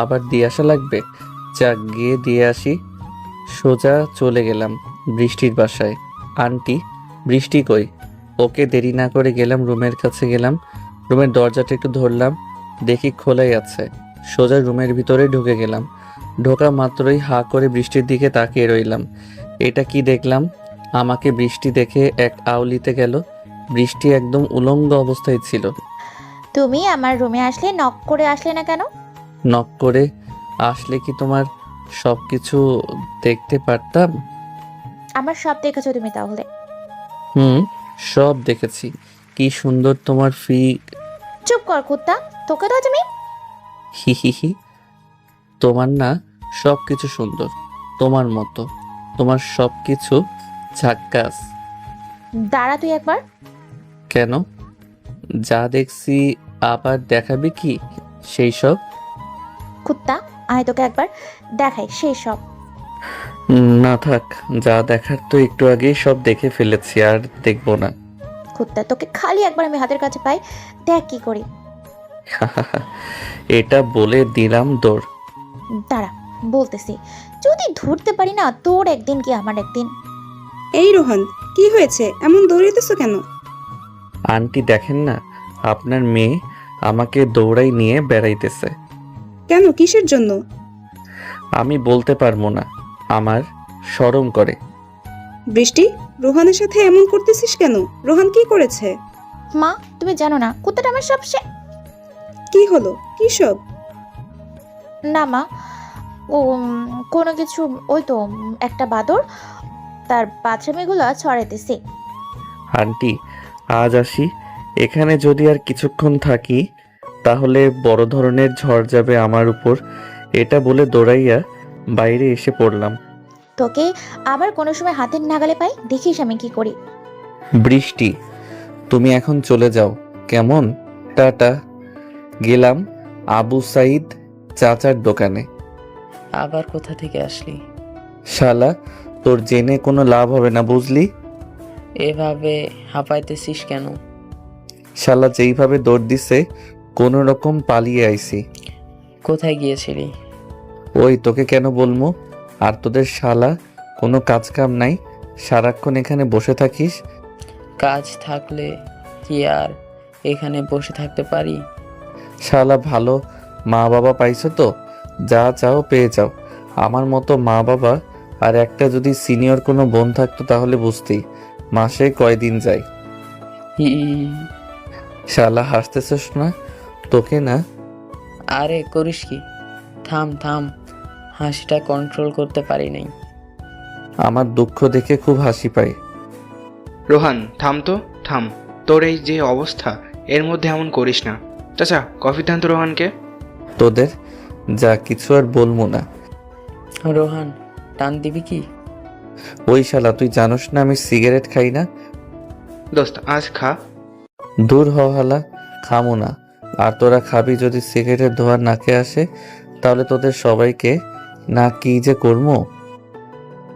আবার দিয়ে আসা লাগবে। যাক, গিয়ে দিয়ে আসি। সোজা চলে গেলাম বৃষ্টির বাসায়। আন্টি, বৃষ্টি কই? ওকে দেরি না করে গেলাম, রুমের কাছে গেলাম। রুমের দরজাটা একটু ধরলাম, দেখি খোলাই আছে। সোজা রুমের ভিতরে ঢুকে গেলাম। ঢোকা মাত্রই হা করে বৃষ্টির দিকে তাকিয়ে রইলাম। এটা কি দেখলাম? আমাকে বৃষ্টি দেখে এক আউলিতে গেল। বৃষ্টি একদম উলঙ্গ অবস্থায় ছিল। তুমি আমার রুমে আসলে নক করে আসলে না কেন? নক করে আসলে কি তোমার সব কিছু দেখতে পারতাম? আমার সব দেখেছো তুমি তাহলে? সব দেখেছি। কি সুন্দর তোমার চুপ কর কুত্তা, তোকে তো আজ আমি। হি হি হি। তোমার না সব কিছু সুন্দর, তোমার মতো। তোমার সব কিছু ঝাক্কাস। দাঁড়া তুই একবার। কেন? যা দেখছি আবার দেখাবি কি সেই সব? কুত্তা, আমি তোকে একবার দেখাই সেই সব। না থাক, যা দেখার তো একটু আগেই সব দেখে ফেলেছি, আর দেখবো না। কুত্তা, তোকে খালি একবার আমি হাতের কাছে পাই, দেখ কি করি। এটা বলে দিলাম দৌড়। দাঁড়া, বলতেছি। যদি ধরতে পারি না, তোর একদিন কি আমার একদিন। এই রোহন, কি হয়েছে? এমন দৌড়িতেছো কেন? আন্টি দেখেন না, আপনার মেয়ে আমাকে দৌড়াই নিয়ে বেড়াইতেছে। কেন, কিসের জন্য? আমি বলতে পারবো না, আমার শরম করে। বৃষ্টি, রোহানের সাথে এমন করতেছিস কেন? রোহান কি করেছে? মা, তুমি জানো না কুত্তাটা আমার সব কি হলো? কি সব? না মা, ও কোনো কিছু। ওই তো একটা বাদর তার বাচ্চামেগুলো ছড়াইতেছে। আন্টি, আজ আসি। এখানে যদি আর কিছুক্ষণ থাকি তাহলে বড় ধরনের ঝড় যাবে আমার উপর। এটা বলে দৌড়াইয়া বাইরে এসে পড়লাম। তোকে আবার কোনো সময় হাতের নাগালে পাই, দেখিস আমি কি করি। বৃষ্টি, তুমি এখন চলে যাও কেমন? টাটা। গেলাম আবু সাইদ চাচার দোকানে। আবার কোথা থেকে আসলি? শালা, তোর জেনে কোনো লাভ হবে না, বুঝলি? এভাবে হাঁপাইতেছিস কেন? শালা যেইভাবে দৌড় দিছে, কোনো রকম পালিয়ে আইছি। কোথায় গিয়েছিলি? ওই তোকে কেন বলবো? আর তোদের শালা কোনো কাজ কাম নাই, সারাক্ষণ এখানে বসে থাকিস। কাজ থাকলে কি আর এখানে বসে থাকতে পারি? শালা ভালো মা বাবা পাইছো তো, যা চাও পেয়ে যাও। আমার মতো মা বাবা আর একটা যদি সিনিয়র কোনো বোন থাকতো তাহলে বুঝতেই মাসে কয়দিন যায়। হি, শালা হাসতেছস না? তোকে না আরে করিস কি? থাম থাম, হাসিটা কন্ট্রোল করতে পারি নাই। আমার দুঃখ দেখে খুব হাসি পায়। রোহান থাম তো, থাম। তোর এই যে অবস্থা, এর মধ্যে এমন করিস না। চাচা কফি দেন তো রোহানকে। তোদের যা কিছু আর বলবো না। রোহান টান দিবি কি? ওই শালা তুই জানোস না আমি সিগারেট খাই না। দোস্ত আজ খা। দূর হ হালা, খামো না। আর তোরা খাবি যদি সিগারেটের ধোঁয়া নাকে আসে তাহলে তোদের সবাইকে না কি যে করবো।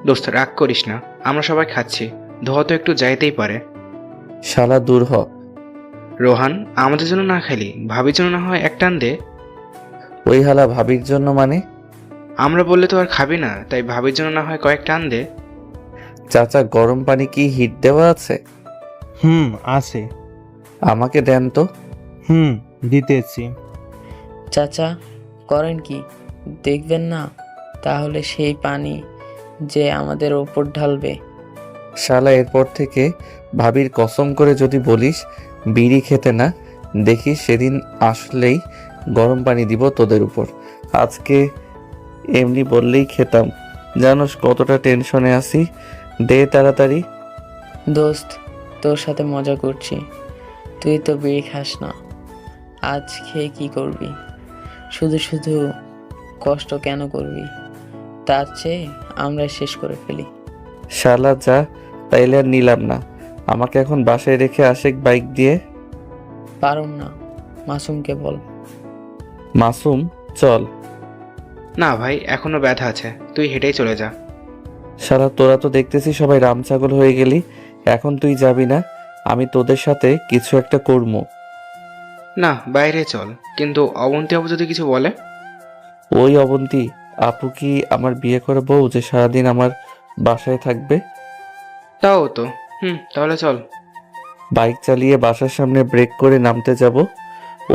দোস্ত রাগ করিস না, আমরা সবাই খাচ্ছি, ধোয়া তো একটু যাইতেই পারে। শালা দূর হ। রোহান আমাদের জন্য না খাইলি ভাবির জন্য না হয় এক টান দে। ওই হালা ভাবির জন্য মানে? আমরা বললে তো আর খাবি না, তাই ভাবির জন্য না হয় কয়েক টান দে। চাচা গরম পানি কি হিট দেওয়া আছে? আছে। আমাকে দেন তো। দিতেছি। চাচা করেন কি? দেখবেন না তাহলে সেই পানি যে আমাদের ওপর ঢালবে। শালা এরপর থেকে ভাবির কসম করে যদি বলিস বিড়ি খেতে না, দেখিস সেদিন আসলেই গরম পানি দিব তোদের উপর। আজকে এমনি বললেই খেতাম। জানোস কতটা টেনশনে আছি। দে তাড়াতাড়ি। দোস্ত তোর সাথে মজা করছি, তুই তো বিড়ি খাস না। আজ খেয়ে কি করবি? শুধু শুধু কষ্ট কেন করবি? তার চেয়ে আমরা শেষ করে ফেলি। শালা যা, তাইলে আর নিলাম না। আমাকে এখন বাসায় রেখে আশেক বাইক দিয়ে। পারুম না, মাসুমকে বল। মাসুম চল। না ভাই, এখনো ব্যথা আছে, তুই হেঁটেই চলে যা। শালা তোরা তো দেখতেছি সবাই রাম ছাগল হয়ে গেলি। এখন তুই যাবি না, আমি তোদের সাথে কিছু একটা করবো। না বাইরে চল, কিন্তু অবন্তী আপু যদি কিছু বলে? ওই অবন্তী আপু কি আমার বিয়ে করে বউ যে সারাদিন আমার বাসায় থাকবে? তাও তো। তাহলে চল। বাইক চালিয়ে বাসার সামনে ব্রেক করে নামতে যাব,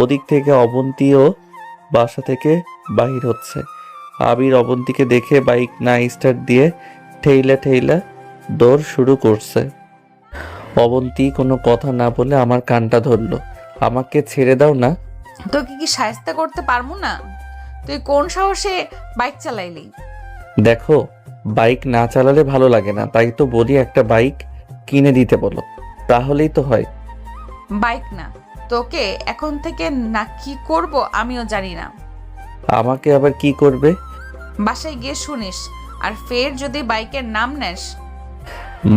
ওদিক থেকে অবন্তীও বাসা থেকে বাহির হচ্ছে। আবির অবন্তীকে দেখে বাইক না স্টার্ট দিয়ে ঠেইলা ঠেইলা দৌড় শুরু করছে। অবন্তী কোনো কথা না বলে আমার কানটা ধরলো। আমাকে ছেড়ে দাও না। তোকে কি সাহায্য করতে পারবো না? তুই কোন সাহসে বাইক চালাইলি? দেখো, বাইক না চালালে ভালো লাগে না, তাই তো বলি একটা বাইক কিনে দিতে বলো, তাহলেই তো হয়। বাইক না, তোকে এখন থেকে না কি করব আমিও জানি না। আমাকে আবার কি করবে? বাসায় গিয়ে শুনিস, আর ফের যদি বাইকের নাম নেস।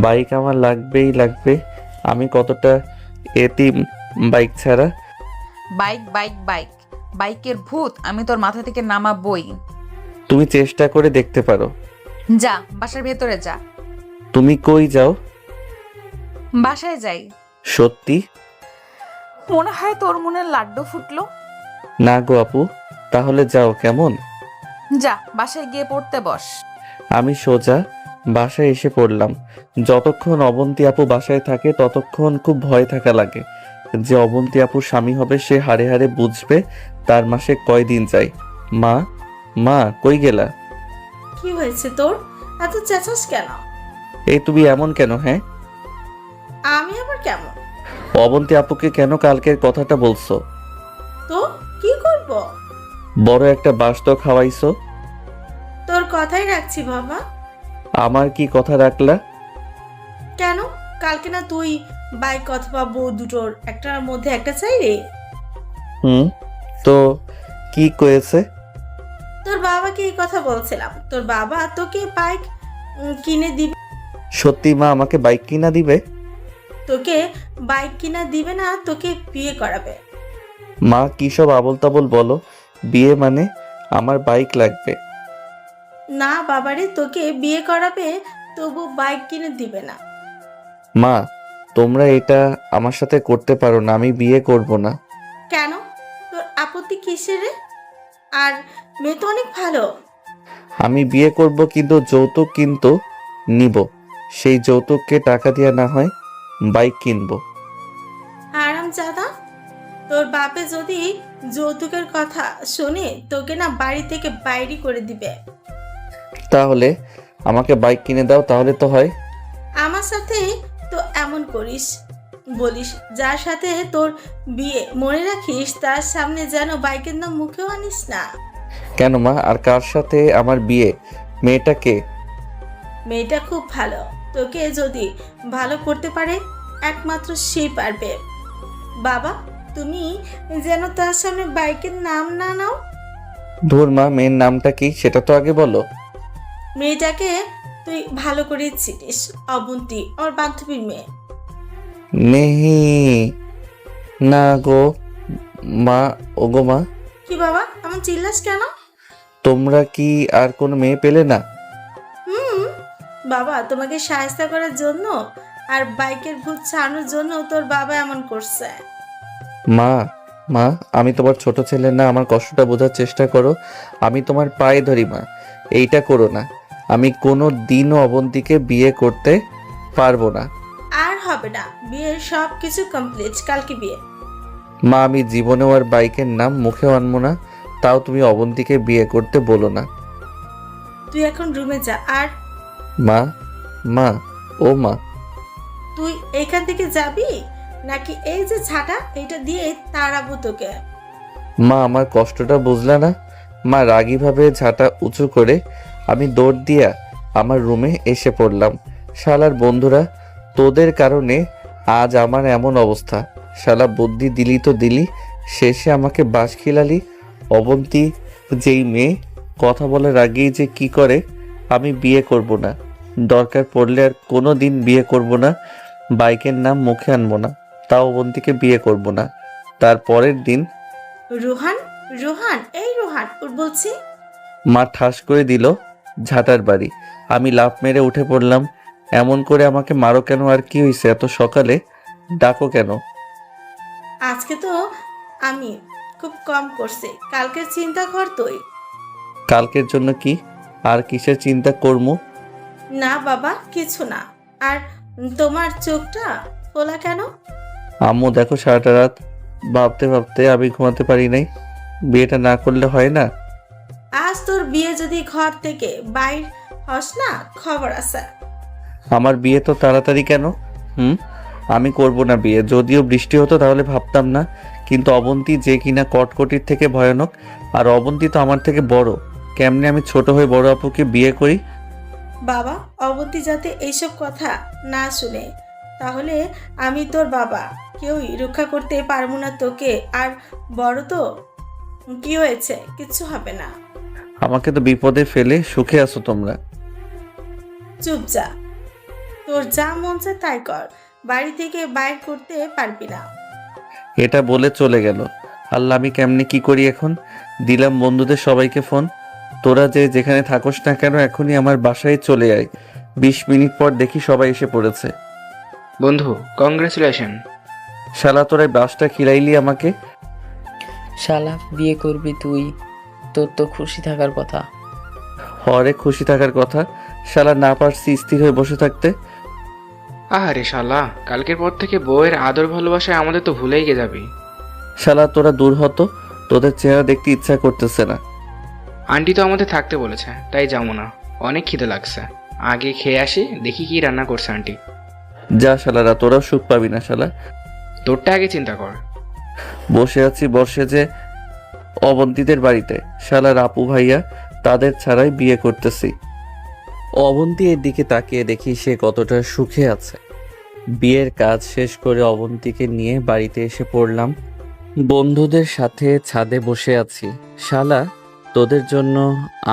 বাইক আমার লাগবেই লাগবে। আমি কতটা এতিম বাইক ছাড়া। বাইক বাইক বাইক, বাইকের ভূত আমি তোর মাথা থেকে নামাবই। তুমি চেষ্টা করে দেখতে পারো। যা বাসার ভেতরে যা। তুমি কই যাও? বাসায় যাই। সত্যি? মনে হয় তোর মনে লাড্ডু ফুটলো। না গো আপু, তাহলে যাও কেমন। যা বাসায় গিয়ে পড়তে বস। আমি সোজা বাসায় এসে পড়লাম। যতক্ষণ অবন্তী আপু বাসায় থাকে ততক্ষণ খুব ভয় থাকা লাগে যে অবন্তী আপুর স্বামী হবে সে হাড়ে হাড়ে বুঝবে তার মাসে কয়দিন যায়। মা, মা কই গেলা? কি হয়েছে তোর? এত চেঁচাস কেন? এই তুমি এমন কেন? হ্যাঁ আমি আবার কেমন? অবন্তী আপুকে কেন কালকের কথাটা বলছো? তো কি করব? বড় একটা বাস তো খাওয়াইছো। তোর কথাই রাখছি বাবা। আমার কি কথা রাখলা? কেন? কালকে না তুই বাইক অথবা বউ দুটোর একটার মধ্যে একটা চাই রে। তো কি কয়েছে? তোর বাবাকে এই কথা বলছিলাম, তোর বাবা তোকে বাইক কিনে দিবে। সত্যি মা আমাকে বাইক কিনা দিবে? তোকে বাইক কিনা দিবে না, তোকে বিয়ে করাবে। মা কি সব আবল তাবল বলো? বিয়ে মানে? আমার বাইক লাগবে। না বাবারে, তোকে বিয়ে করাবে, তবু বাইক কিনে দিবে না। মা তোমরা এটা আমার সাথে করতে পারো না, আমি বিয়ে করব না। কেন? তোর আপত্তি কিসের রে? আর মেয়ে তো অনেক ভালো। আমি বিয়ে করব, কিন্তু যৌতুক কিন্তু নিব। সেই যৌতুককে টাকা দিয়ে না হয় বাইক কিনবো। হারামজাদা, তোর বাপে যদি যৌতুকের কথা শুনে তোকে না বাড়ি থেকে বাইরে করে দিবে। তাহলে আমাকে বাইক কিনে দাও, তাহলে তো হয়। আমার সাথে তো এমন করিস, বলিস যার সাথে তোর বিয়ে, মনে রাখিস তার সামনে যেন বাইকের নাম মুখেও আনিস না। কেন মা, আর কার সাথে আমার বিয়ে? মেয়েটাকে। মেয়েটা খুব ভালো, তোকে যদি ভালো করতে পারে একমাত্র সেই পারবে। বাবা, তুমি যেন তার সামনে বাইকের নাম না নাও। ধুর মা, মেয়ের নামটা কি সেটা তো আগে বলো। মেয়েটাকে তুই ভালো করে চিনিস, অবন্তী, আমার বান্ধবীর মেয়ে। নেহি, না গো মা, ওগো মা, কি বাবা, এমন চিল্লাস কেন? তোমরা কি আর কোনো মেয়ে পেলে না? হুম, বাবা তোমাকে সাহায্য করার জন্য আর বাইকের ভূত ছাড়ানোর জন্য তোর বাবা এমন করছে। মা, মা, আমি তোমার ছোট ছেলে না, আমার কষ্টটা বোঝার চেষ্টা করো। আমি তোমার পায়ে ধরি মা, এইটা করো না। আমি কোনো দিনও অবন্তীকে বিয়ে করতে পারবো না। আর হবে না, বিয়ের সব কিছু কমপ্লিট, কালকে বিয়ে। মা, আমি জীবনেও আর বাইকের নাম মুখেও আনবো না। তাও তুমি অবন্তীকে বিয়ে করতে বলো না। তুই এখন রুমে যা। আর মা, মা, ও মা, তুই এখান থেকে যাবি নাকি এই যে ঝাঁটা এটা দিয়ে তাড়াবো তোকে? মা, আমার কষ্টটা বুঝলা না? মা রাগীভাবে ঝাঁটা উঁচু করে আমি দৌড় দিয়া আমার রুমে এসে পড়লাম। শালার বন্ধুরা, তোদের কারণে আজ আমার এমন অবস্থা। শালা বুদ্ধি দিলি তো দিলি, শেষে আমাকে বাঁশ খিলালি। অবন্তী যেই মেয়ে, কথা বলার আগেই যে কি করে। আমি বিয়ে করব না, দরকার পড়লে আর কোনো দিন বিয়ে করব না। বাইকের নাম মুখে আনবো না, তাও অবন্তীকে বিয়ে করব না। তার পরের দিন রোহান, রোহান, এই রোহান উঠ বলছি। মা ঠাস করে দিল ঝাঁটার বাড়ি। আমি লাফ মেরে উঠে পড়লাম। এমন করে আমাকে মারো কেন? আর কি হয়েছে? এত সকালে ডাকো কেন? আজকে তো আমি খুব কম করছি, কালকের চিন্তা কর তুই। কালকের জন্য কি? আর কিসের চিন্তা করবো? না বাবা, কিছু না। আর তোমার চোখটা খোলা কেন? আম্মু দেখো, সারাটা রাত ভাবতে ভাবতে আমি ঘুমাতে পারি নাই। বিয়েটা না করলে হয় না? আজ তোর বিয়ে যদি ঘর থেকে বাইর হস না, খবর আছে। আমার বিয়ে তো তাড়াতাড়ি কেন? আমি করব না বিয়ে। যদিও বৃষ্টি হতো তাহলে ভাবতাম না, কিন্তু অবন্তী যে কিনা কটকটির থেকে ভয়ানক, আর অবন্তী তো আমার থেকে বড়। কেমনে আমি ছোট হয়ে বড় আপুকে বিয়ে করি? বাবা, অবন্তী যাতে এইসব কথা না শুনে, তাহলে আমি তোর বাবা কেউই রক্ষা করতে পারবো না তোকে। আর বড় তো কি হয়েছে, কিচ্ছু হবে না। আমাকে তো বিপদে ফেলে সুখে আছো তোমরা। চুপ যা, তোর যা মন চায় তাই কর, বাড়ি থেকে বাইর করতে পারবি না। এটা বলে চলে গেল। আল্লাহ, আমি কেমনে কি করি এখন? দিলাম বন্ধুদের সবাইকে ফোন, তোরা যে যেখানে থাকোস না কেন এখনই আমার বাসায় চলে আয়। 20 মিনিট পর দেখি সবাই এসে পড়েছে। বন্ধু, কংগ্রেচুলেশন। শালা তোরা বাসটা খিলাইলি আমাকে। শালা, বিয়ে করবি তুই? তোর তো খুশি থাকার কথা। হরে খুশি থাকার কথা। শালা না পারছি স্থির হয়ে বসে থাকতে। আরে শালা, কালকের পর থেকে বউয়ের আদর ভালোবাসায় আমাদের তো ভুলেই গে যাবি। শালা তোরা দূর হতো, তোদের চেহারা দেখতে ইচ্ছা করতেছে না। আন্টি তো আমাদের থাকতে বলেছে, তাই যাবো না। অনেক খিদে লাগছে, আগে খেয়ে আসি, দেখি কি রান্না করছে আন্টি। যা শালারা, তোরাও সুখ পাবি না শালা। তোরটা আগে চিন্তা কর। বসে আছি বর্ষে যে অবন্তীদের বাড়িতে, শালার আপু ভাইয়া তাদের ছাড়াই বিয়ে করতেছি। অবন্তী এর দিকে তাকিয়ে দেখি সে কতটা সুখে আছে। বিয়ের কাজ শেষ করে অবন্তীকে নিয়ে বাড়িতে এসে পড়লাম। বন্ধুদের সাথে ছাদে বসে আছি। শালা, তোদের জন্য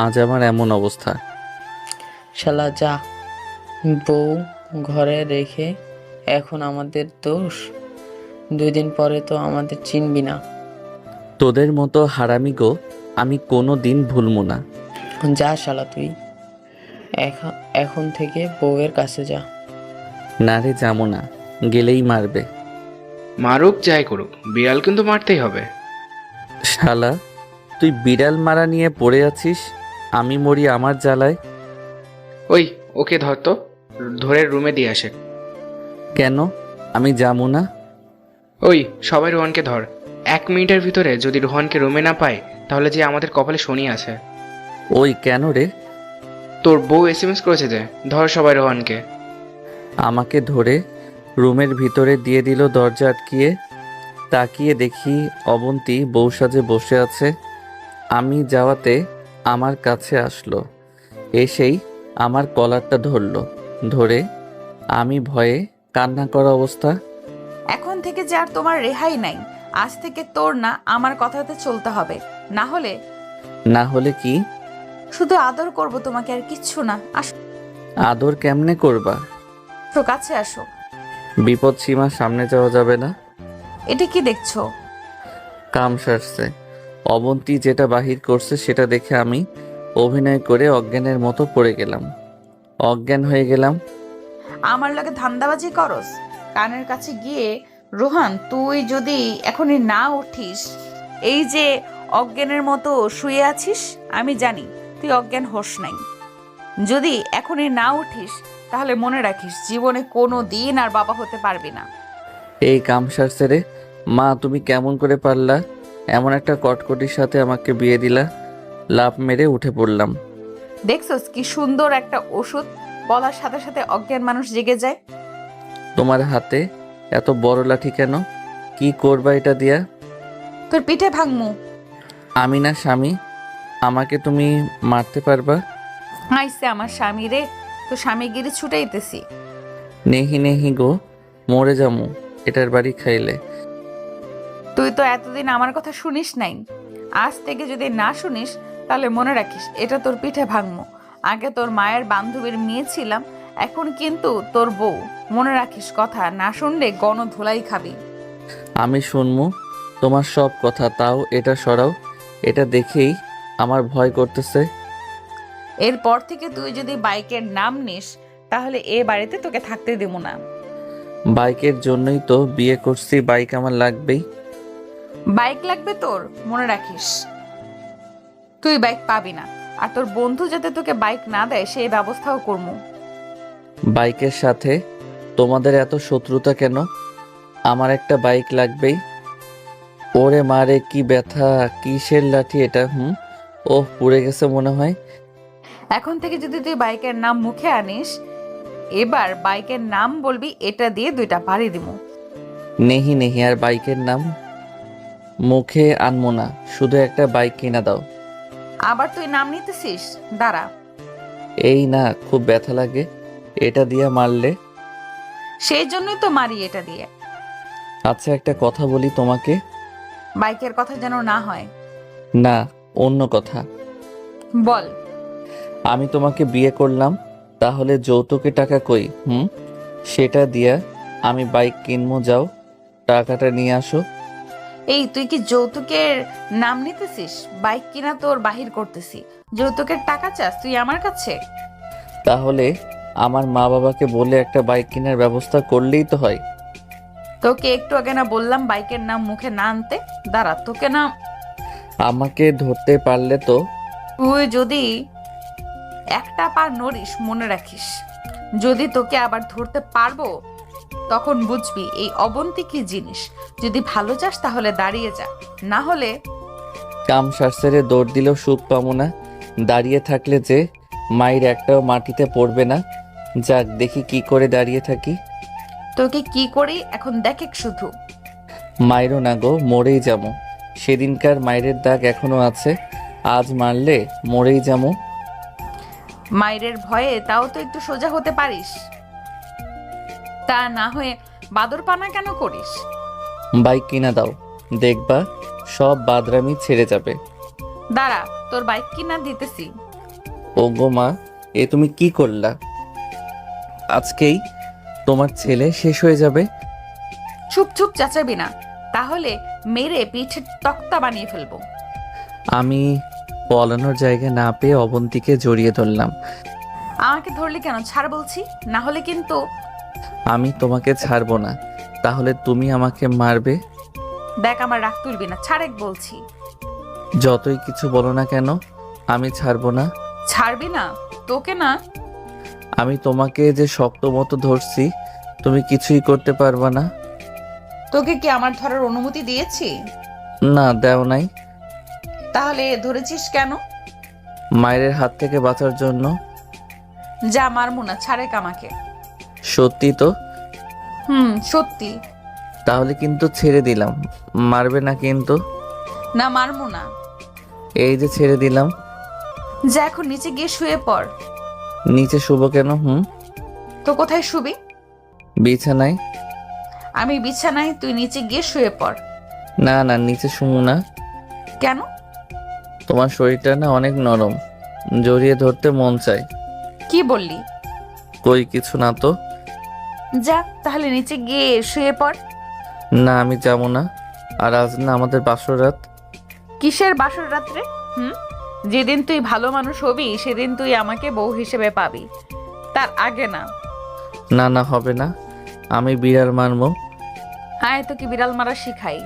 আজ আমার এমন অবস্থা। শালা যা, বউ ঘরে রেখে এখন আমাদের দোষ? 2 দিন পরে তো আমাদের চিনবি না। তোদের মতো হারামি গো আমি কোনো দিন ভুলবো না। যা শালা তুই, এখন থেকে বউয়ের কাছে যা। না রে, যাবো না, গেলেই মারবে। মারুক যাই করুক, বিড়াল কিন্তু মারতেই হবে। শালা, তুই বিড়াল মারা নিয়ে পড়ে আছিস? আমি মরি আমার জ্বালায়। ওই ওকে ধর তো, ধরে রুমে দিয়ে আসে। কেন? আমি যাবো না? ওই সবাই রোহানকে ধর। 1 মিনিটের ভিতরে যদি রোহানকে রুমে না পায় তাহলে যে আমাদের কপালে শনি আছে। ওই কেন রে? তোর বউ SMS করেছে যে, ধর সবাই রোহানকে। আমাকে ধরে রুমের ভিতরে দিয়ে দিল দরজা আটকিয়ে। তাকিয়ে দেখি অবন্তী বউ সাজে বসে আছে। আমি যাওয়াতে আমার কাছে আসলো, এসেই আমার কলারটা ধরলো। ধরে আমি ভয়ে কান্না করা অবস্থা। এখন থেকে যে আর তোমার রেহাই নাই। আজ থেকে তোর না আমার কথাতে চলতে হবে, না হলে না হলে কি? শুধু আদর করব তোমাকে, আর কিচ্ছু না। আসো আদর কেমনে করবা? কাছে আসো। বিপদ সীমা সামনে যাওয়া যাবে না। এটা কি দেখছো? কাম সারছে। অবন্তী যেটা বাহির করছে সেটা দেখে আমি অভিনয় করে অজ্ঞানের মতো পড়ে গেলাম। অজ্ঞান হয়ে গেলাম। আমার লগে ধান্দাবাজি করস? কানের কাছে গিয়ে, রোহান তুই যদি এখনই না উঠিস, এই যে অজ্ঞানের মতো শুয়ে আছিস, আমি জানি তুই অজ্ঞান হোস নাই। যদি এখনই না উঠিস তাহলে মনে রাখিস জীবনে কোনো দিন আর বাবা হতে পারবি না। এই কাম সারছে রে। মা তুমি কেমন করে পারলা? এমন একটা কটকটির সাথে আমাকে বিয়ে দিলা। লাফ মেরে উঠে পড়লাম। দেখছস কি সুন্দর একটা ওষুধ, বলার সাথে সাথে অজ্ঞান মানুষ জেগে যায়। তোমার হাতে এত বড় লাঠি কেন? কি করবা এটা দিয়া? তোর পিঠে ভাঙমু। আমি না স্বামী, আমাকে তুমি মারতে পারবা? আইসে আমার স্বামী রে, তো স্বামীগিরি ছুটাইতেছি। নেহি নেহি গো, মরে যামু এটার বাড়ি খাইলে। তুই তো এতদিন আমার কথা শুনিস নাই, আজ থেকে যদি না শুনিস তাহলে মনে রাখিস এটা তোর পিঠে ভাঙমু। আগে তোর মায়ের বান্ধবীর মেয়ে ছিলাম, এখন কিন্তু তোর বউ। মনে রাখিস কথা, না শুনলে গণধুলাই খাবি। আমি শুনমু তোমার সব কথা, তাও এটা সরাও। এটা দেখেই আমার ভয় করতেছে। এরপর থেকে তুই যদি বাইকের নাম নিস তাহলে এ বাড়িতে তোকে থাকতে দেব না। বাইকের জন্যই তো বিয়ে করছি, বাইক আমার লাগবেই। বাইক লাগবে তোর, মনে রাখিস তুই বাইক পাবি না। আর তোর বন্ধু যাতে তোকে বাইক না দেয় সেই ব্যবস্থাও করবো। বাইকের সাথে তোমাদের এত শত্রুতা কেন? আমার একটা বাইক লাগবেই। ওরে মারে কি ব্যথা! কিসের লাঠি এটা? ওহ, পুড়ে গেছে মনে হয়। এখন থেকে যদি তুই বাইকের নাম মুখে আনিস, এবার বাইকের নাম বলবি, এটা দিয়ে 2টা বাড়ি দিব। নেহি নেহি, আর বাইকের নাম মুখে আনমো না, শুধু একটা বাইক কিনা দাও। আবার তুই নাম নিতেছিস? দাঁড়া। এই না, খুব ব্যথা লাগে এটা দিয়ে মারলে। সেই জন্যই তো মারি এটা দিয়ে। আচ্ছা একটা কথা বলি তোমাকে। বাইকের কথা যেন না হয়। না, অন্য কথা। বল। আমি তোমাকে বিয়ে করলাম, তাহলে যৌতুকে টাকা কই? সেটা দিয়া আমি বাইক কিনবো, যাও টাকাটা নিয়ে আসো। এই তুই কি যৌতুকের নাম নিতেছিস? বাইক কিনা তোর বাহির করতেছি, যৌতুকের টাকা চাস তুই আমার কাছে? তাহলে আমার মা বাবাকে বলে একটা বাইক কেনার ব্যবস্থা করলেই তো হয়। তোকে একটু আগে না বললাম বাইকের নাম মুখে না আনতে? দাঁড়া, তোকে না। আমাকে ধরতে পারলে তো। তুই যদি একটা পা নড়িস, মনে রাখিস যদি তোকে আবার ধরতে পারবো তখন বুঝবি এই অবন্তী কি জিনিস। যদি ভালো চাস তাহলে দাঁড়িয়ে যা, না হলে। কাম সারসেরে দৌড় দিলেও সুখ পাবো না, দাঁড়িয়ে থাকলে যে মায়ের একটাও মাটিতে পড়বে না। যাক দেখি কি করে দাঁড়িয়ে থাকি। তোকে কি করি এখন দেখে শুধু। মায়েরও না গো, মরেই যাবো। সেদিনকার মায়ের দাগ এখনো আছে, আজ মারলে মরেই যাবো। মায়ের ভয়ে তাও তো একটু সোজা হতে পারিস, তা না হয়ে বাদর পানা কেন করিস? বাইক কিনা দাও, দেখবা সব বাদরামি ছেড়ে যাবে। দাঁড়া, তোর বাইক কিনা দিতেছি। ও গো মা, এ তুমি কি করলা? আজকেই তোমার ছেলে শেষ হয়ে যাবে। চুপ চুপ চেঁচাবি না, তাহলে মেরে পিঠে তক্তা বানিয়ে ফেলবো। আমি পলানোর জায়গা না পেয়ে অবন্তীকে জড়িয়ে ধরলাম। আমাকে ধরলি কেন? ছাড় বলছি, না হলে কিন্তু। আমি তোমাকে ছাড়বো না, তাহলে তুমি আমাকে মারবে। দেখ আমার রাগ তুলবি না, ছাড়েক বলছি। যতই কিছু বলো না কেন, আমি ছাড়বো না। ছাড়বি না? তোকে না। আমি তোমাকে যে শক্ত মতো ধরছি, তুমি কিছুই করতে পারবা না। তোকে কি আমার ধরার অনুমতি দিয়েছি? না, দেও নাই। তাহলে ধরেছিস কেন? মায়ের হাত থেকে বাঁচার জন্য। যা, মারমু না, ছাড়েক আমাকে। সত্যি তো? সত্যি। তাহলে কিন্তু ছেড়ে দিলাম, মারবে না কিন্তু। না, মারমু না। এই যে ছেড়ে দিলাম। যা, এখন নিচে গিয়ে শুয়ে পড়। নিচে শুবো কেন? তো কোথায় শুবি? বিছানায়। আমি বিছানায়, তুই নিচে গিয়ে শুয়ে পড়। না না, নিচে শুবো না। কেন? তোমার শরীরটা না অনেক নরম, জড়িয়ে ধরতে মন চায়। কি বললি? কই কিছু না তো। যা, তাহলে নিচে গিয়ে শুয়ে পড়। না, আমি যাবো না। আর আজ না আমাদের বাসর রাত। কিসের বাসর রাত্রে? যেদিন তুই ভালো মানুষ হবি সেদিন তুই আমাকে বউ হিসেবে পাবি, তার আগে না। না না, হবে না। আমি বিড়াল মারবো। আয়, তোকে বিড়াল মারা শিখাই।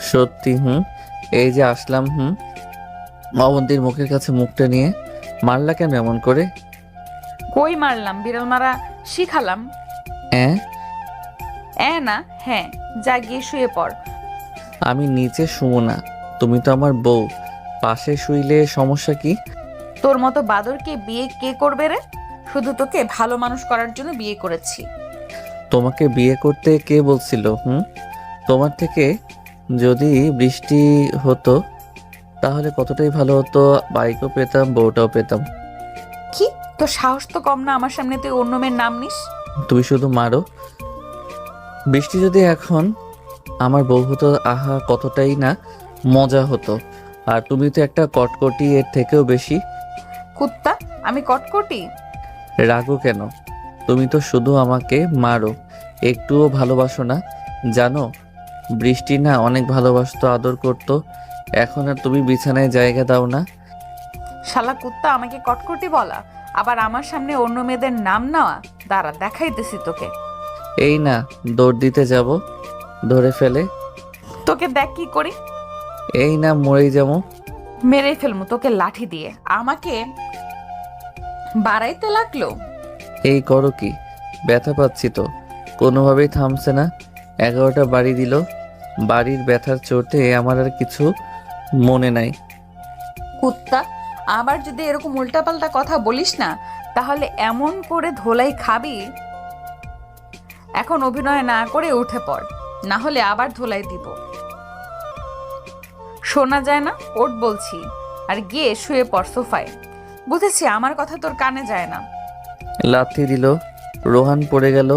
সত্যি? এই যে আসলাম। অবন্তীর মুখের কাছে মুখটা নিয়ে মারলা কেন এমন করে? কই মারলাম? বিড়াল মারা শিখালাম। না, হ্যাঁ। যা, গিয়ে শুয়ে পড়। আমি নিচে শুবো না, তুমি তো আমার বউ, পাশে শুইলে সমস্যা কি? তোর মতো বাদরকে বিয়ে কে করবে রে? শুধু তোকে ভালো মানুষ করার জন্য বিয়ে করেছি। তোমাকে বিয়ে করতে কে বলছিল? তোমার থেকে যদি বৃষ্টি হতো তাহলে কতটাই ভালো হতো, বাইকও পেতাম, বউটাও পেতাম। কি, তোর সাহস তো কম না আমার সামনে তুই অন্য মেয়ের নাম নিস? তুমি শুধু মারো। বৃষ্টি যদি এখন আমার বউ হতো, আহা কতটাই না মজা হতো। আর তুমি তো একটা কটকটি, এর থেকেও বেশি। কুত্তা, আমি কটকটি? রাগো কেন? তুমি তো শুধু আমাকে মারো, একটুও ভালোবাসো না। জানো, বৃষ্টি না অনেক ভালোবাসতো, আদর করতো। এখন আর তুমি বিছানায় জায়গা দাও না। শালা কুত্তা, আমাকে কটকটি বলা, আবার আমার সামনে অন্য মেয়েদের নাম নেওয়া। দাঁড়া, দেখাইতেছি তোকে। এই না, দৌড় দিতে যাব, ধরে ফেলে। তোকে দেখ কি করি। এই না, মরেই যাবো। মেরেই ফেলবো তোকে লাঠি দিয়ে। আমাকে বাড়াইতে লাগলো। এই করো কি? ব্যথা পাচ্ছি তো, কোনোভাবেই থামছে না। 11টা বাড়ি দিল। বাড়ির ব্যথার চোটে আমার আর কিছু মনে নাই। কুত্তা, আবার যদি এরকম উল্টাপাল্টা কথা বলিস না তাহলে এমন করে ধোলাই খাবি। এখন অভিনয় না করে উঠে পড়, না হলে আবার ধোলাই দিব। শোনা যায় না? ওঠ বলছি, আর গিয়ে শুয়ে পড় সোফায়। বুঝেছি, আমার কথা তোর কানে যায় না। লাথি দিল, রোহান পড়ে গেল,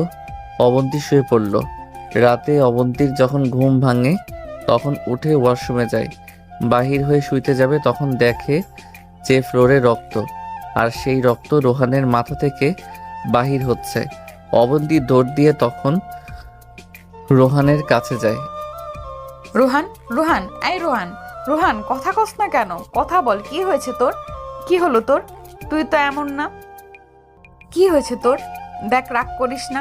অবন্তী শুয়ে পড়ল। রাতে অবন্তীর যখন ঘুম ভাঙে তখন উঠে ওয়াশরুমে যায়। বাহির হয়ে শুইতে যাবে তখন দেখে যে ফ্লোরে রক্ত, আর সেই রক্ত রোহানের মাথা থেকে বাহির হচ্ছে। অবন্তী দৌড় দিয়ে তখন রোহানের কাছে যায়। রোহান, রোহান, এই রোহান, রোহান, কথা কস না কেন? কথা বল, কি হয়েছে তোর? কি হলো তোর? তুই তো এমন না। কি হয়েছে তোর? দেখ, রাগ করিস না।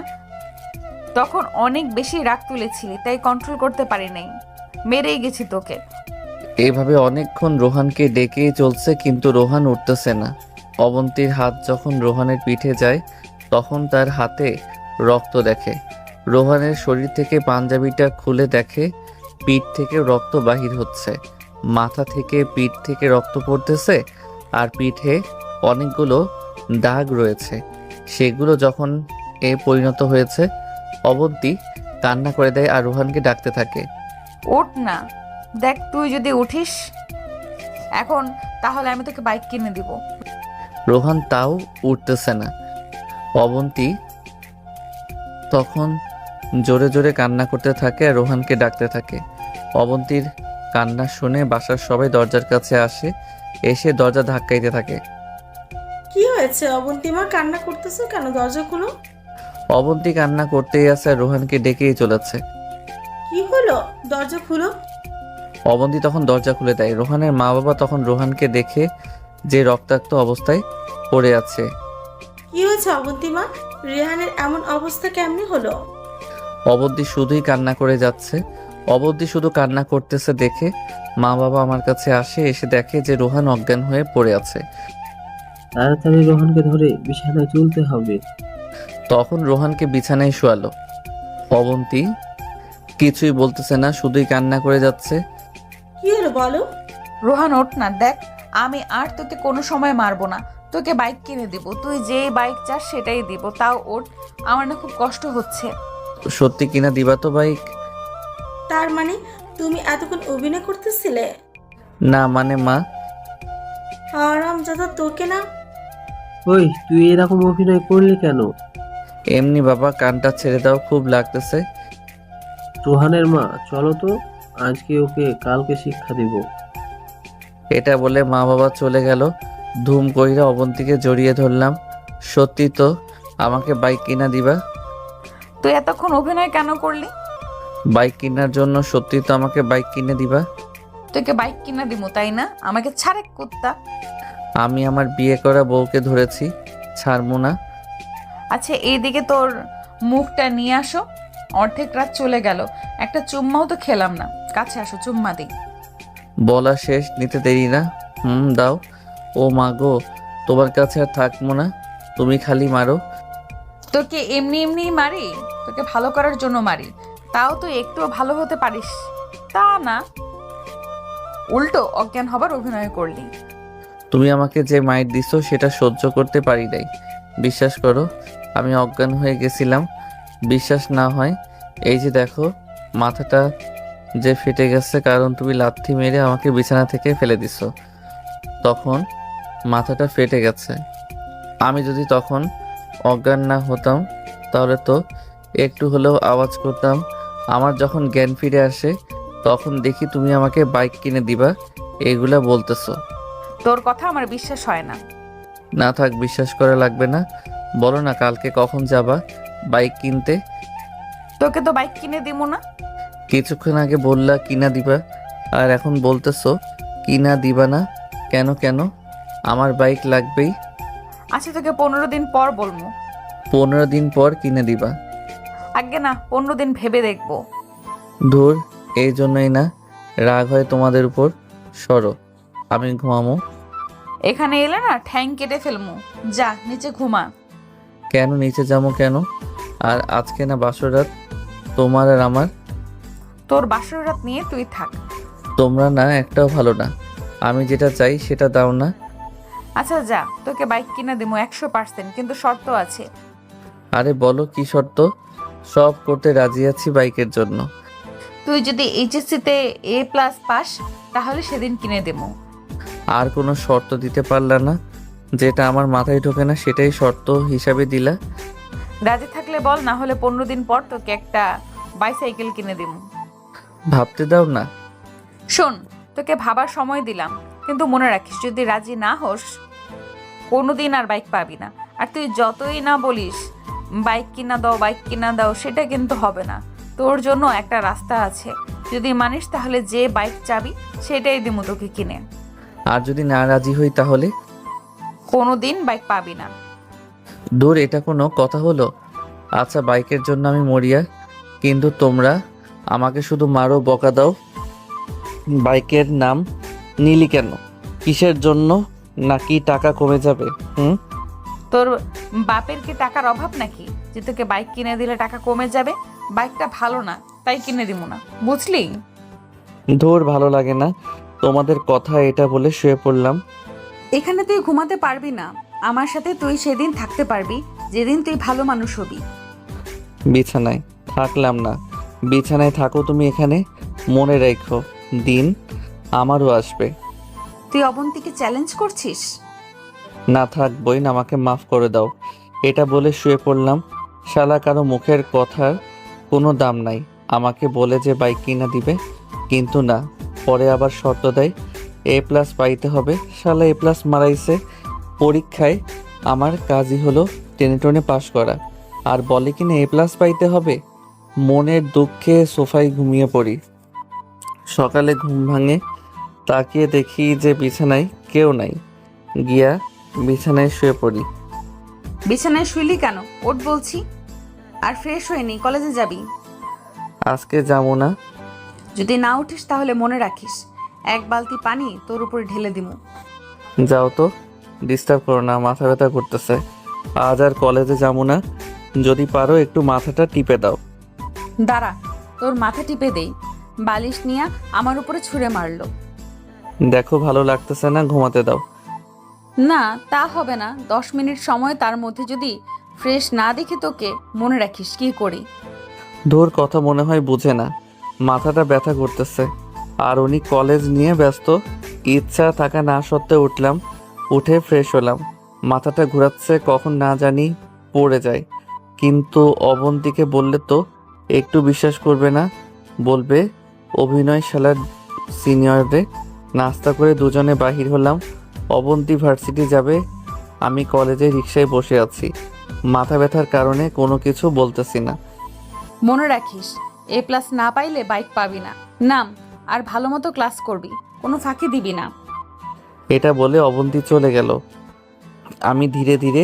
তখন অনেক বেশি রাগ তুলেছিলি, তাই কন্ট্রোল করতে পারি নাই, মেরেই গেছি তোকে। এইভাবে অনেকক্ষণ রোহানকে ডেকেই চলছে, কিন্তু রোহান উঠতেছে না। অবন্তীর হাত যখন রোহানের পিঠে যায় তখন তার হাতে রক্ত দেখে। রোহানের শরীর থেকে পাঞ্জাবিটা খুলে দেখে পিঠ থেকে রক্ত বাহির হচ্ছে, মাথা থেকে, পিঠ থেকে রক্ত পড়তেছে, আর পিঠে অনেকগুলো দাগ রয়েছে। সেগুলো যখন পরিণত হয়েছে, অবন্তী কান্না করে দেয় আর রোহানকে ডাকতে থাকে। ওঠ না, দেখ তুই যদি উঠিস এখন তাহলে আমি তোকে বাইক কিনে দিব। রোহান তাও উঠতেছে না। অবন্তী তখন জোরে জোরে কান্না করতে থাকে আর রোহানকে ডাকতে থাকে। অবন্তীর কান্না শুনে বাসার সবাই দরজার কাছে আসে, এসে দরজা ধাক্কাইতে থাকে। কি হয়েছে অবন্তিমা, কান্না করতেছো কেন? দরজা খুলো। অবন্তী কান্না করতেই আছে আর রোহানকে ডেকেই চলেছে। কি হলো? দরজা খুলো। অবন্তী তখন দরজা খুলে দেয়। রোহানের মা বাবা তখন রোহানকে দেখে যে রক্তাক্ত অবস্থায় পড়ে আছে। কি হয়েছে অবন্তিমা? রেহানের এমন অবস্থা কেমনে হলো? অবন্তী শুধুই কান্না করে যাচ্ছে। অবন্তী শুধু কান্না করতেছে দেখে মা বাবা আমার কাছে আসে, এসে দেখে যে রোহান অজ্ঞান হয়ে পড়ে আছে। তাড়াতাড়ি রোহানকে ধরে বিছানায় তুলতে হবে। তখন রোহানকে বিছানায় শোয়ালো। অবন্তী কিছুই বলতেছে না, শুধুই কান্না করে যাচ্ছে। কি হলো বলো? রোহান ওঠ না, দেখ আমি আর তোকে কোনো সময় মারবো না, তোকে বাইক কিনে দিব, তুই যে বাইক চাস সেটাই দিব, তাও ওঠ, আমার না খুব কষ্ট হচ্ছে। সত্যি কিনা দিবা তো বাইক? তার মানে তুমি এতক্ষণ অভিনয় করতেছিলে? না মানে মা, হারামজাদা, তোকে না। ওই তুই এরকম অভিনয় করলি কেন? এমনি বাবা, কানটা ছেড়ে দাও, খুব লাগতেছে। রোহানের মা, চলো তো, আজকে ওকে কালকে শিক্ষা দিব। এটা বলে মা বাবা চলে গেল। ধুম কইরা অবন্তীকে জড়িয়ে ধরলাম। সত্যি তো আমাকে বাইক কিনা দিবা? তুই এতক্ষণ অভিনয় কেন করলি? বাইক কেনার জন্য। সত্যি তো আমাকে বাইক কিনে দিবা? তোকে বাইক কিনা দিব, তাই না? আমাকে ছাড়ে কুত্তা। আমি আমার বিয়ে করা বউকে ধরেছি, ছাড়বো না। আচ্ছা এইদিকে তোর মুখটা নিয়ে আসো, অর্ধেক রাত চলে গেল, একটা চুম্মাও তো খেলাম না, কাছে আসো চুম্মা দিই। বলা শেষ, নিতে দেরি না। দাও। ও মা গো, তোমার কাছে আর থাকবো না, তুমি খালি মারো। তোকে এমনি এমনি মারি? তোকে ভালো করার জন্য মারি, তাও তুই একটুও ভালো হতে পারিস তা না, উল্টো অজ্ঞান হবার অভিনয় করলি। তুমি আমাকে যে মাইর দিছো সেটা সহ্য করতে পারি নাই। বিশ্বাস করো, আমি অজ্ঞান হয়ে গেছিলাম। বিশ্বাস না হয় এই যে দেখো, মাথাটা যে ফেটে গেছে, কারণ তুমি লাথি মেরে আমাকে বিছানা থেকে ফেলে দিছো, তখন মাথাটা ফেটে গেছে। আমি যদি তখন অজ্ঞান না হতাম তাহলে তো একটু হলেও আওয়াজ করতাম। আমার যখন জ্ঞান ফিরে আসে তখন দেখি তুমি আমাকে বাইক কিনে দিবা, এগুলা বলতেছো। তোর কথা আমার বিশ্বাস হয় না। না থাক, বিশ্বাস করা লাগবে না। বলো না কালকে কখন যাবা বাইক কিনতে? তোকে তো বাইক কিনে দিব না। কিছুক্ষণ আগে বললা কিনা দিবা, আর এখন বলতেছো কিনা দিবা না। কেন কেন? আমার বাইক লাগবেই। আচ্ছা তোকে 15 দিন পর বলবো। 15 দিন পর কিনে দিবা? আগে না, 15 দিন ভেবে দেখবো। ধুর, এই জন্যই না রাগ হয় তোমাদের উপর। সরো, আমি ঘুমামো। এখানে এলে না ঠ্যাং কেটে ফেলমু, যা নিচে ঘুমা। কেন নিচে যাবো কেন? আর আজকে না বাসর রাত তোমার আর আমার? তোর বাসর রাত নিয়ে তুই থাক। তোমরা না একটাও ভালো না, আমি যেটা চাই সেটা দাও না। আচ্ছা যা, তোকে বাইক কিনে দেবো 100%, কিন্তু শর্ত আছে। আরে বলো কি শর্ত? সব করতে রাজি আছি বাইকের জন্য। তুই যদি এইচএসসিতে A+ পাস তাহলে সেদিন কিনে দেবো। আর কোনো শর্ত দিতে পারলা না? যেটা আমার মাথায় ঢোকে না সেটাই শর্ত হিসাবে দিলা। রাজি থাকলে বল, না হলে 15 দিন পর তোকে একটা বাইসাইকেল কিনে দেবো। ভাবতে দাও না। শোন, তোকে ভাবার সময় দিলাম, কিন্তু মনে রাখিস যদি রাজি না হোস কোনোদিন আর বাইক পাবি না। আর তুই যতই না বলিস বাইক কিনা দাও বাইক কিনা দাও, সেটা কিন্তু হবে না। তোর জন্য একটা রাস্তা আছে, যদি মানিস তাহলে যে বাইক চাবি সেটাই দিমু তোকে কিনে। আর যদি না রাজি হই তাহলে? কোনোদিন বাইক পাবি না। দূর, এটা কোনো কথা হলো? আচ্ছা বাইকের জন্য আমি মরিয়া, কিন্তু তোমরা আমাকে শুধু মারো, বকা দাও। বাইকের নাম নিলি কেন? কিসের জন্য? নাকি টাকা কমে যাবে? তোর বাপের কি টাকার অভাব নাকি যে তোকে বাইক কিনে দিলে টাকা কমে যাবে? বাইকটা ভালো না তাই কিনে দিব না, বুঝলি? ধুর, ভালো লাগে না তোমাদের কথা। এটা বলে শুয়ে পড়লাম। এখানে তুই ঘুমাতে পারবি না, আমার সাথে তুই সেদিন থাকতে পারবি যেদিন তুই ভালো মানুষ হবি। বিছানায় থাকলাম না, বিছানায় থাকো তুমি এখানে। মনে রেখো, দিন আমারও আসবে। তুই অবন্তীকে চ্যালেঞ্জ করছিস? না থাক বইন, আমাকে মাফ করে দাও। এটা বলে শুয়ে পড়লাম। শালা কারো মুখের কথার কোনো দাম নাই। আমাকে বলে যে বাইক কিনা দিবে, কিন্তু না, পরে আবার শর্ত দেয় A+ পাইতে হবে। শালা A+ মারাইছে পরীক্ষায়। আমার কাজই হলো টেনে টেনে পাশ করা, আর বলে কিনা A+ পাইতে হবে। মনের দুঃখে সোফায় ঘুমিয়ে পড়ি। সকালে ঘুম ভাঙে, তাকিয়ে দেখি যে বিছানায় কেউ নাই। গিয়া বিছানায় শুয়ে পড়ি। বিছানায় শুইলি কেন? ওঠ বলছি। আর ফ্রেশ হয়নি, কলেজে যাবি। আজকে যাবো না। যদি না উঠিস তাহলে মনে রাখিস এক বালতি পানি তোর উপরে ঢেলে দিমু। যাও তো, ডিস্টার্ব করো না, মাথা ব্যথা করতেছে। আজ আর কলেজে যাবো না, যদি পারো একটু মাথাটা টিপে দাও। দাঁড়া, তোর মাথা টিপে দেই। বালিশ নিয়ে আমার উপরে ছুঁড়ে মারলো। দেখো ভালো লাগতেছে না, ঘুমাতে দাও। না, তা হবে না। 10 মিনিট সময়, তার মধ্যে যদি ফ্রেশ না দেখি তোকে, মনে রাখিস কি করি। ধুর, কথা মনে হয় বুঝে না, মাথাটা ব্যথা করতেছে। আর উনি কলেজ নিয়ে ব্যস্ত। ইচ্ছা থাকা না সত্ত্বেও উঠলাম, উঠে ফ্রেশ হলাম। মাথাটা ঘোরাচ্ছে, কখন না জানি পড়ে যায়। কিন্তু অবন্তীকে বললে তো একটু বিশ্বাস করবে না, বলবে অভিনয়শালার সিনিয়রদের। নাস্তা করে দুজনে বাহির হলাম। অবন্তী ভার্সিটি যাবে, আমি কলেজে রিকশায় বসে আছি। মাথা ব্যথার কারণে কোনো কিছু বলতেছি না। মনে রাখিস, A+ না পাইলে বাইক পাবি না। নাম, আর ভালো মতো ক্লাস করবি, কোনো ফাঁকি দিবি না। এটা বলে অবন্তী চলে গেল। আমি ধীরে ধীরে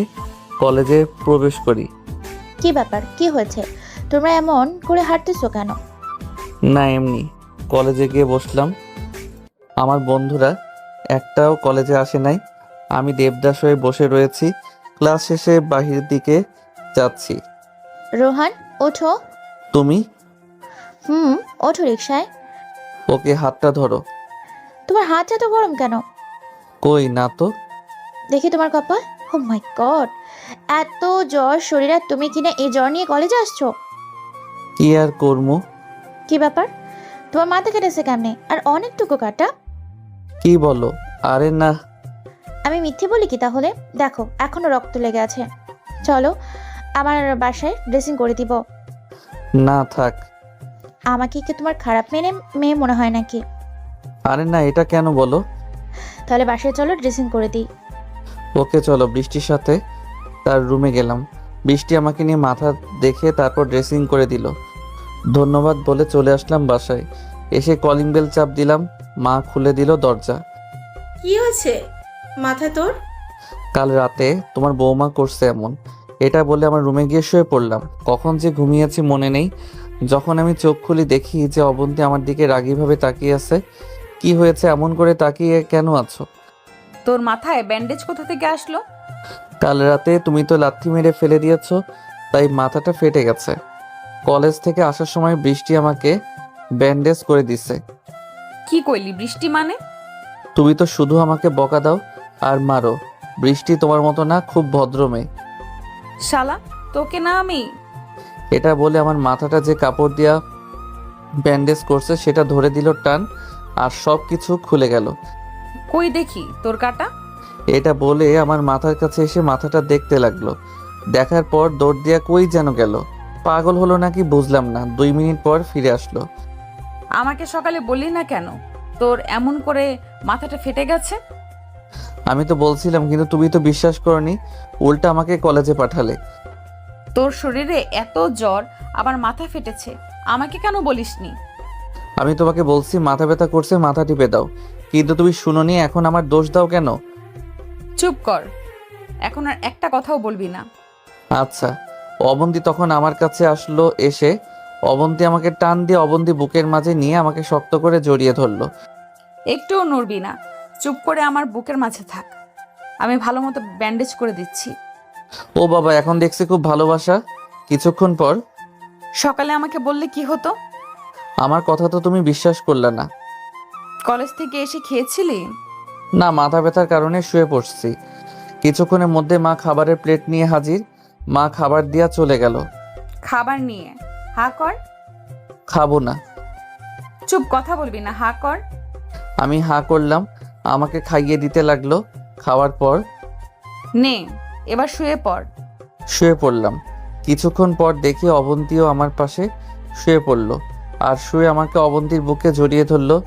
কলেজে প্রবেশ করি। কি ব্যাপার, কি হয়েছে? তোমরা এমন করে হাঁটতেছো কেন? না এমনি, কলেজে গিয়ে বসলাম। আমার বন্ধুরা একটাও কলেজে আসে নাই। আমি দেবদাস হয়ে বসে রয়েছি। ক্লাস শেষে বাহিরের দিকে যাচ্ছি। রোহান, ওঠো। তুমি? ওঠো রিকশায়। ওকে, হাতটা ধরো। তোমার হাত এত গরম কেন? কই না তো। দেখি তোমার কপাল। ও মাই গড, এত জ্বর শরীরে, তুমি কিনা এই জ্বর নিয়ে কলেজে আসছো? কি আর করমু। কি ব্যাপার, তোমার মাথা কেটেছে কেমনে? আর অনেকটুকু কাটা। কি বলো? আরে না। আমি মিথ্যে বলি কি তাহলে? দেখো এখনো রক্ত লেগে আছে। চলো আমার বাসায় ড্রেসিং করে দিব। না থাক। আমাকে কি তোমার খারাপ মেয়ে মনে হয় নাকি? আরে না, এটা কেন বলো? তাহলে বাসায় চলো, ড্রেসিং করে দিই। ওকে চলো। বৃষ্টির সাথে তার রুমে গেলাম। বৃষ্টি আমাকে নিয়ে মাথা দেখে তারপর ড্রেসিং করে দিল। ধন্যবাদ বলে চলে আসলাম বাসায়। এসে কলিং বেল চাপ দিলাম, মা খুলে দিল দরজা। কি হয়েছে মাথা তোর? কাল রাতে তোমার বৌমা করছে এমন, এটা বলে আমার রুমে গিয়ে শুয়ে পড়লাম। কখন যে ঘুমিয়েছি মনে নেই। যখন আমি চোখ খুলি দেখি যে অবন্তী আমার দিকে রাগীভাবে তাকিয়ে আছে। কি হয়েছে, এমন করে তাকিয়ে কেন আছো? তোর মাথায় ব্যান্ডেজ কোথা থেকে আসলো? কাল রাতে তুমি তো লাথি মেরে ফেলে দিয়েছো, তাই মাথাটা ফেটে গেছে। কলেজ থেকে আসার সময় বৃষ্টি আমাকে ব্যান্ডেজ করে দিছে। কি কইলি বৃষ্টি মানে? তুমি তো শুধু আমাকে বকা দাও আর মারো। বৃষ্টি তোমার মতো না, খুব ভদ্র মেয়ে। শালা, তোকে না আমি। এটা বলে আমার মাথাটা যে কাপড় দিয়া ব্যান্ডেজ করছে সেটা ধরে দিল টান, আর সব কিছু খুলে গেল। কই দেখি তোর কাটা। এটা বলে আমার মাথার কাছে এসে মাথাটা দেখতে লাগলো। দেখার পর দৌড় দিয়া কই যেন গেল। পাগল হলো নাকি বুঝলাম না। 2 মিনিট পর ফিরে আসলো। আমাকে সকালে বললি না কেন তোর এমন করে মাথাটা ফেটে গেছে? আমি তো বলছিলাম, কিন্তু তুমি তো বিশ্বাস করনি, উল্টা আমাকে কলেজে পাঠালে। তোর শরীরে এত জ্বর, আবার মাথা ফেটেছে, আমাকে কেন বলিসনি? আমি তোমাকে বলছি মাথা ব্যথা করছে, মাথা টিপে দাও, কিন্তু তুমি শুনোনি। এখন আমার দোষ দাও কেন? চুপ কর, এখন আর একটা কথাও বলবি না। আচ্ছা। অবন্তী তখন আমার কাছে আসলো। এসে অবন্তী আমাকে টান দিয়ে অবন্তী বুকের মাঝে নিয়ে আমাকে শক্ত করে জড়িয়ে ধরলো। একটুও নড়বি না, চুপ করে আমার বুকের মাঝে থাক, আমি ভালো মতো ব্যান্ডেজ করে দিচ্ছি। ও বাবা, এখন দেখছি খুব ভালোবাসা। কিছুক্ষণ পর, সকালে আমাকে বললে কি হতো? আমার কথা তো তুমি বিশ্বাস করলে না। কলেজ থেকে এসে খেয়েছিলি? না, মাথা ব্যথার কারণে শুয়ে পড়ছি। কিছুক্ষণের মধ্যে মা খাবারের প্লেট নিয়ে হাজির। মা খাবার দিয়া চলে গেল। খাবার নিয়ে হা কর। খাবো না। চুপ, কথা বলবি না, হা কর। আমি হা করলাম। আমাকে খাইয়ে দিতে লাগলো। খাওয়ার পর নে, এবার শুয়ে পড়। শুয়ে পড়লাম। কিছুক্ষণ পর দেখি অবন্তীও আমার পাশে শুয়ে পড়লো, আর শুয়ে আমাকে অবন্তীর বুকে জড়িয়ে ধরলো।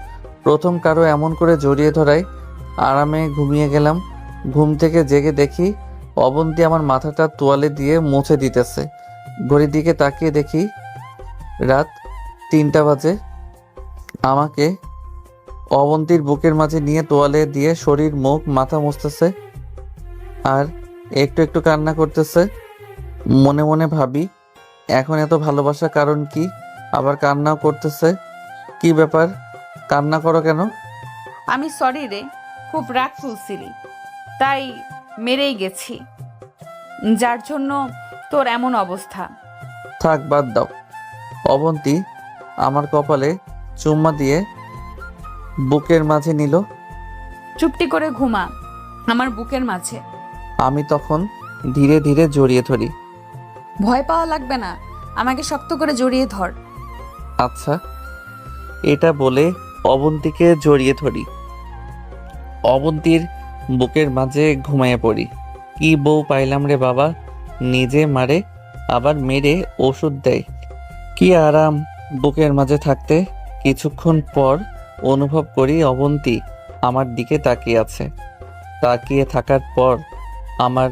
প্রথম কারো এমন করে জড়িয়ে ধরায় আরামে ঘুমিয়ে গেলাম। ঘুম থেকে জেগে দেখি অবন্তী আমার মাথাটা তোয়ালে দিয়ে মুছে দিতেছে। ঘড়ির দিকে তাকিয়ে দেখি রাত 3টা বাজে। আমাকে অবন্তীর বুকের মাঝে নিয়ে তোয়ালে দিয়ে শরীর, মুখ, মাথা মুছতেছে আর একটু একটু কান্না করতেছে। মনে মনে ভাবি, এখন এত ভালোবাসা কারণ কি? আবার কান্নাও করতেছে। কি ব্যাপার, কান্না করো কেন? আমি সরি রে, খুব রাগ তুলছিলি, তাই মেরেই গেছি, যার জন্য তোর এমন অবস্থা। থাক, বাদ দাও। অবন্তী আমার কপালে চুম্মা দিয়ে বুকের মাঝে নিল। চুপটি করে ঘুমা আমার বুকের মাঝে। আমি তখন ধীরে ধীরে জড়িয়ে ধরি। ভয় পাওয়া লাগবে না, আমাকে শক্ত করে জড়িয়ে ধর। আচ্ছা। এটা বলে অবন্তীকে জড়িয়ে ধরি। অবন্তীর বুকের মাঝে ঘুমাইয়ে পড়ি। কি বউ পাইলাম রে বাবা, নিজে মারে আবার মেরে ওষুধ দেয়। কি আরাম বুকের মাঝে থাকতে। কিছুক্ষণ পর অনুভব করি অবন্তী আমার দিকে তাকিয়ে আছে। তাকিয়ে থাকার পর আমার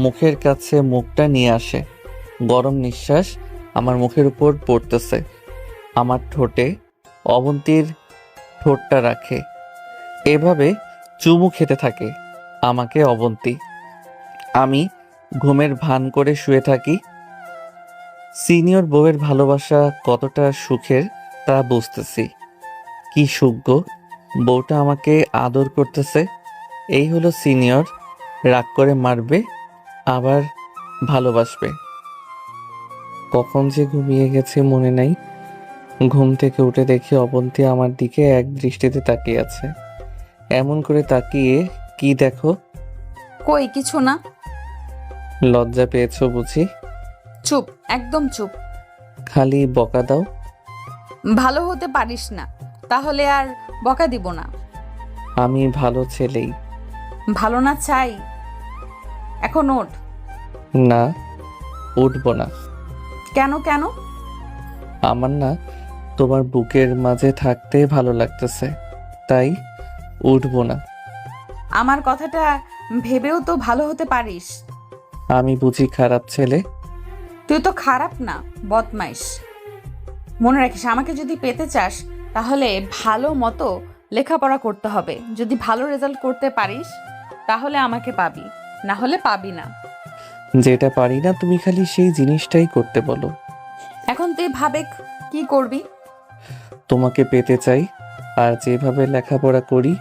মুখের কাছে মুখটা নিয়ে আসে। গরম নিঃশ্বাস আমার মুখের উপর পড়তেছে। আমার ঠোঁটে অবন্তীর ঠোঁটটা রাখে। এভাবে চুমু খেতে থাকে আমাকে অবন্তী। আমি ঘুমের ভান করে শুয়ে থাকি। সিনিয়র বউয়ের ভালোবাসা কতটা সুখের তা বুঝতেছি। কি সুখ গো, বউটা আমাকে আদর করতেছে। এই হলো সিনিয়র, রাগ করে মারবে আবার ভালোবাসবে। কখন যে ঘুমিয়ে গেছে মনে নাই। ঘুম থেকে উঠে দেখি অবন্তী আমার দিকে এক দৃষ্টিতে তাকিয়ে আছে। এমন করে তাকিয়ে কি দেখো? কই কিছু না। লজ্জা পেয়েছো বুঝি? চুপ, একদম চুপ। খালি বকা দাও। ভালো হতে পারিস না, তাহলে আর বকা দিব না। আমি ভালো ছেলেই। ভালো না চাই, এখন ওঠ। না, উঠবো না। কেন কেন? আমার না তোমার বুকের মাঝে থাকতে ভালো লাগতেছে, তাই উঠবো না। আমার কথাটা ভেবেও তো ভালো হতে পারিস। আমি বুঝি খারাপ ছেলে? তুই তো খারাপ না, বদমাইশ। মনে রাখিস, আমাকে যদি পেতে চাস তাহলে ভালো মতো লেখাপড়া করতে হবে। যদি ভালো রেজাল্ট করতে পারিস তাহলে আমাকে পাবি, না হলে পাবি না। যেটা পারি না তুমি খালি সেই জিনিসটাই করতে বলো। এখন তুই ভাবে কি করবি। তোমাকে পেতে চাই, আর যেভাবে লেখাপড়া করি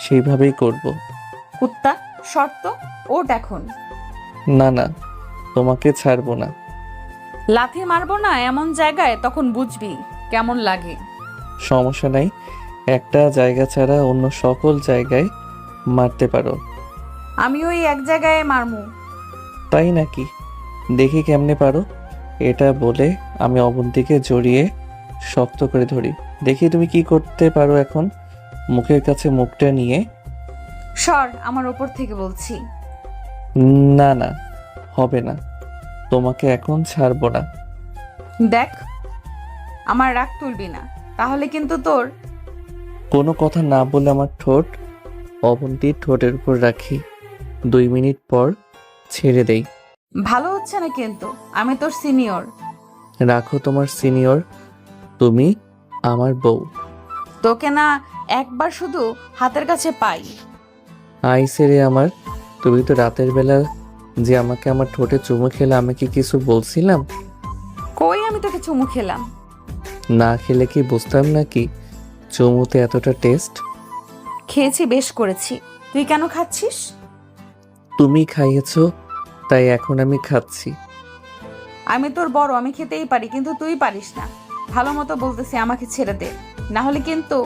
সেইভাবেই করব। কুত্তা, শর্ত ওঠ এখন। না না, তোমাকে ছাড়বো না। লাথি মারবো না এমন জায়গায়, তখন বুঝবি কেমন লাগে। সমস্যা নাই, একটা জায়গা ছাড়া অন্য সকল জায়গায় মারতে পারো। আমি ওই এক জায়গায় মারমু। তাই নাকি? দেখি কেমনে পারো। এটা বলে আমি অবন্তীকে জড়িয়ে শক্ত করে ধরি। দেখি তুমি কি করতে পারো এখন। মুখের কাছে মুখটা নিয়ে। সর আমার ওপর থেকে বলছি। না না, হবে না, তোমাকে এখন ছাড়বো না। দেখ, আমার রাগ তুলবি না, তাহলে কিন্তু তোর। কোনো কথা না বলে আমার ঠোঁট অবন্তীর ঠোঁটের উপর রাখি। 2 মিনিট পর ছেড়ে দেই। ভালো হচ্ছে না কিন্তু, আমি তোর সিনিয়র। রাখো তোমার সিনিয়র, তুমি আমার বউ। তোকে না একবার শুধু হাতের কাছে পাই। আইসে রে আমার, তুমি তো রাতের বেলা যে আমাকে আমার ঠোঁটে চুমু খেলে আমি কি কিছু বলছিলাম? কই আমি তোকে চুমু খেলাম? না খেলে কি বুঝতাম নাকি চুমুতে এতটা টেস্ট? খেয়েছি, বেশ করেছি। তুই কেন খাচ্ছিস? তুমি খাইয়েছো তাই এখন আমি খাচ্ছি। আমি তোর বড়, আমি খেতেই পারি, কিন্তু তুই পারিস না। ভালো মতো বলতেছি, আমাকে ছেড়ে দে, না হলে কিন্তু।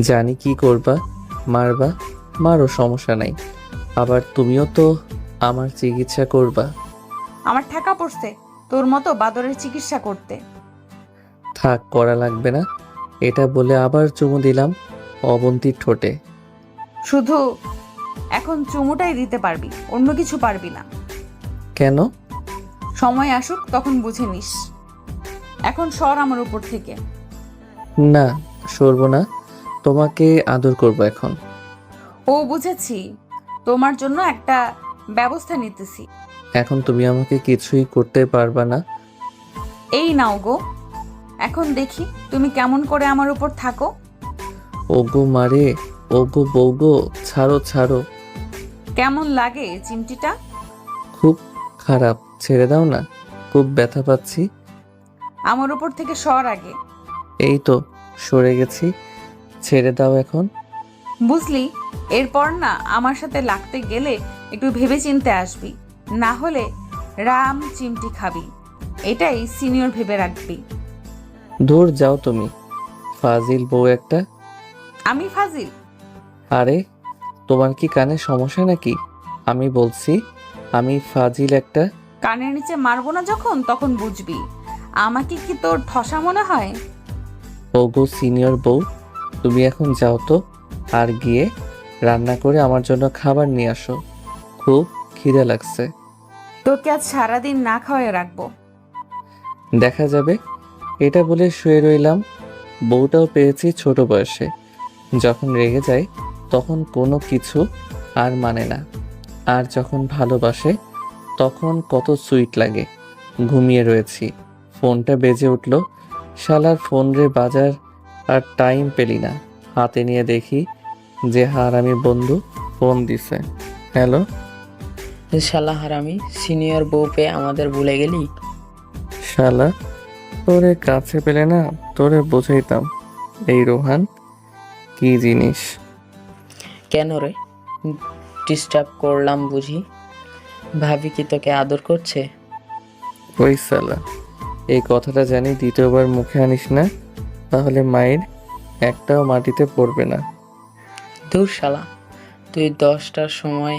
জানি কি করবা, মারবা, মারো, সমস্যা নাই। আবার তুমিও তো আমার চিকিৎসা করবা। আমার ঠেকা পড়ছে তোর মতো বাদরের চিকিৎসা করতে। থাক, করা লাগবে না। এটা বলে আবার চুমু দিলাম অবন্তীর ঠোঁটে। শুধু এখন চুমুটাই দিতে পারবি, অন্য কিছু পারবি না। কেন? সময় আসুক তখন বুঝে নিস। এখন সর আমার উপর থেকে। না, সরবো না, তোমাকে আদর করব এখন। ও বুঝেছি, তোমার জন্য একটা ব্যবস্থা নিতেছি। এখন তুমি আমাকে কিছুই করতে পারবা না। এই নাও গো, এখন দেখি তুমি কেমন করে আমার উপর থাকো। ওগো মারে, ওগো বউগো, ছাড়ো ছাড়ো। কেমন লাগে চিমটিটা? খুব খারাপ, ছেড়ে দাও না, খুব ব্যথা পাচ্ছি। আমার উপর থেকে সর আগে। এই তো সরে গেছি, ছেড়ে দাও এখন। বুঝলি, এরপর না আমার সাথে লাগতে গেলে একটু ভেবে চিনতে আসবি, না হলে রাম চিমটি খাবি। এটাই সিনিয়র ভেবে রাখবি। দূর যাও তুমি, ফাজিল বউ একটা। আমি ফাজিল? আরে তোমার কি কানে সমস্যা নাকি? আমি বলছি আমি ফাজিল একটা। কানের নিচে মারবো না যখন, তখন বুঝবি। আমাকে কি তোর ঠসা মনে হয়? ওগো সিনিয়র বউ, তুমি এখন যাও তো, আর গিয়ে রান্না করে আমার জন্য খাবার নিয়ে আসো, খুব খিদে লাগছে। তোকে আজ সারাদিন না খাওয়াই রাখবো। দেখা যাবে। এটা বলে শুয়ে রইলাম। বউটাও পেয়েছি ছোট বয়সে, যখন রেগে যায় তখন কোনো কিছু আর মানে না, আর যখন ভালোবাসে তখন কত সুইট লাগে। ঘুমিয়ে রয়েছি, ফোনটা বেজে উঠল। শালার ফোন রে বাজার আর টাইম পেলি না। হাতে নিয়ে দেখি যে হারামি বন্ধু ফোন দিছে। হ্যালো। শালা হারামি, সিনিয়র বউ পেয়ে আমাদের ভুলে গেলি? শালা তোরে কাছে পেলে না তোরে বোঝাইতাম এই রোহান কি জিনিস। কেন রে, ডিস্টার্ব করলাম বুঝি? ভাবি কি তোকে আদর করছে? ওই শালা, এই কথাটা জানি দ্বিতীয়বার মুখে আনিস না, তাহলে মায়ের একটাও মাটিতে পড়বে না। দূর শালা, তুই 10টার সময়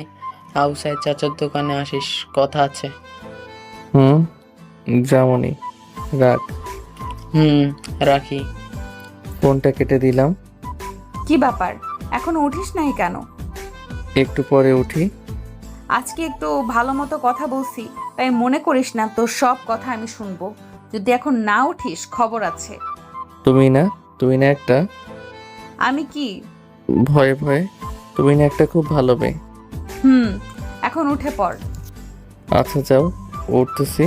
আউসাই চাচার দোকানে আসিস, কথা আছে। যেমনই, রাখ। রাখি। ফোনটা কেটে দিলাম। কি ব্যাপার, এখন উঠিস নাই কেন? একটু পরে উঠি। আজকে একটু ভালো মতো কথা বলছি, তাই মনে করিস না তোর সব কথা আমি শুনবো। যদি এখন না উঠিস খবর আছে। তুমি না একটা আমি কি? ভয়ে ভয়ে, তুমি না একটা খুব ভালো মেয়ে। এখন উঠে পড়। আচ্ছা যাও, উঠতেছি।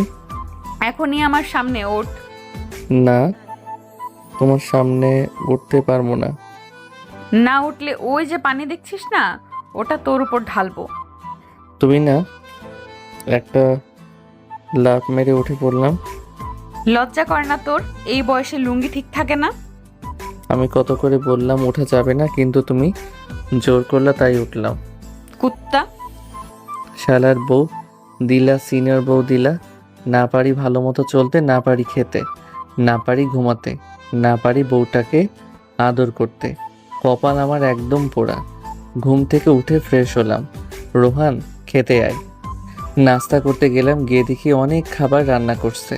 এখনই আমার সামনে ওঠ। না, তোমার সামনে উঠতে পারবো না। না উঠলে ওই যে পানি দেখছিস না, ওটা তোর উপর ঢালবো। তুমি না একটা লাফ মেরে উঠে পড়লাম। লজ্জা করে না তোর? এই বয়সে লুঙ্গি ঠিক থাকে না? আমি কত করে বললাম ওঠা যাবে না, কিন্তু তুমি জোর করলা তাই উঠলাম। কুত্তা শালার বউ দিলা, সিনিয়র বউ দিলা। না পারি ভালো মতো চলতে, না পারি খেতে, না পারি ঘুমাতে, না পারি বউটাকে আদর করতে। কপাল আমার একদম পোড়া। ঘুম থেকে উঠে ফ্রেশ হলাম। রোহান খেতে আয়। নাস্তা করতে গেলাম, গিয়ে দেখি অনেক খাবার রান্না করছে।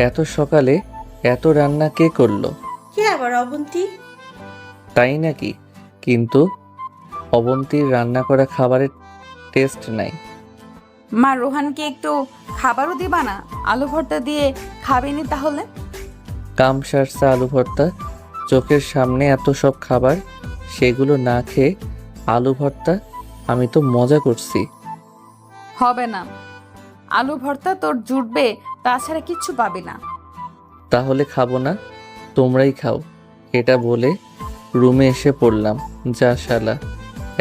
এত সকালে এত রান্না কে করলো? কে আবার? অবন্তী। তাই নাকি? কিন্তু অবন্তীর রান্না করা খাবারের টেস্ট নাই। মা রোহানকে একটু খাবারও দিবা না? আলু ভর্তা দিয়ে খাবেনি তাহলে? কাম সারসা আলু ভর্তা, চোখের সামনে এত সব খাবার, সেগুলো না খেয়ে আলু ভর্তা? আমি তো মজা করছি। হবে না, আলু ভর্তা তোর জুটবে, তাছাড়া কিচ্ছু পাবি না। তাহলে খাবো না, তোমরাই খাও। এটা বলে রুমে এসে পড়লাম। যা শালা,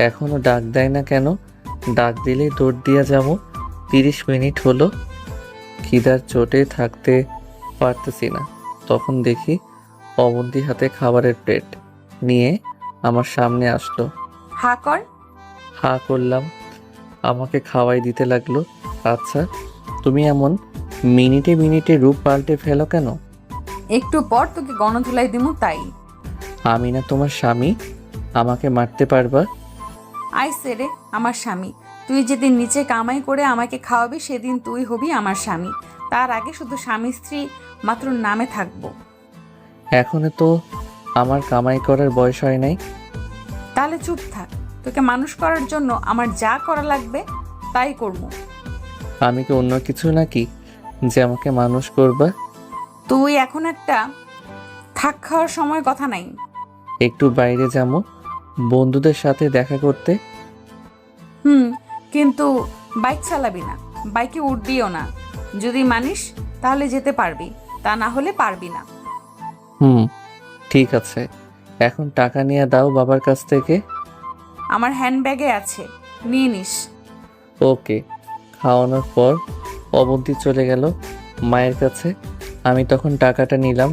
এখনো ডাক দেয় না কেন? ডাক দিলেই দৌড় দিয়া যাবো। 30 মিনিট হলো, খিদার চোটে থাকতে পারতেছি না। তখন দেখি অবন্তী হাতে খাবারের প্লেট নিয়ে আমার সামনে আসলো। হা কর। হা করলাম, আমাকে খাওয়াই দিতে লাগলো। আচ্ছা, তুমি এমন মিনিটে মিনিটে রূপ পাল্টে ফেলো কেন? একটু পর তোকে গণধুলাই দিমু তাই। আমি না তোমার স্বামী, আমাকে মারতে পারবা? আইসে রে আমার স্বামী। তুই যেদিন নিচে কামাই করে আমাকে খাওয়াবি সেদিন তুই হবি আমার স্বামী। তার আগে শুধু স্বামী স্ত্রী মাত্র নামে থাকবো। এখনো তো আমার কামাই করার বয়স হয় নাই। তাহলে চুপ থাক। তোকে মানুষ করার জন্য আমার যা করা লাগবে তাই করবো। আমি কি অন্য কিছু নাকি যে আমাকে মানুষ করবা? তুই এখন একটা থাক, খাওয়ার সময় কথা নাই। একটু বাইরে যাবো বন্ধুদের সাথে দেখা করতে। কিন্তু বাইক চালাবি না, বাইকে উঠবিও না। যদি মানিস তাহলে যেতে পারবি, তা না হলে পারবি না। ঠিক আছে। এখন টাকা নিয়ে দাও বাবার কাছ থেকে। আমার হ্যান্ডব্যাগে আছে, নিয়ে নিস। ওকে। খাওয়ানোর পর অবন্তী চলে গেল মায়ের কাছে। আমি তখন টাকাটা নিলাম,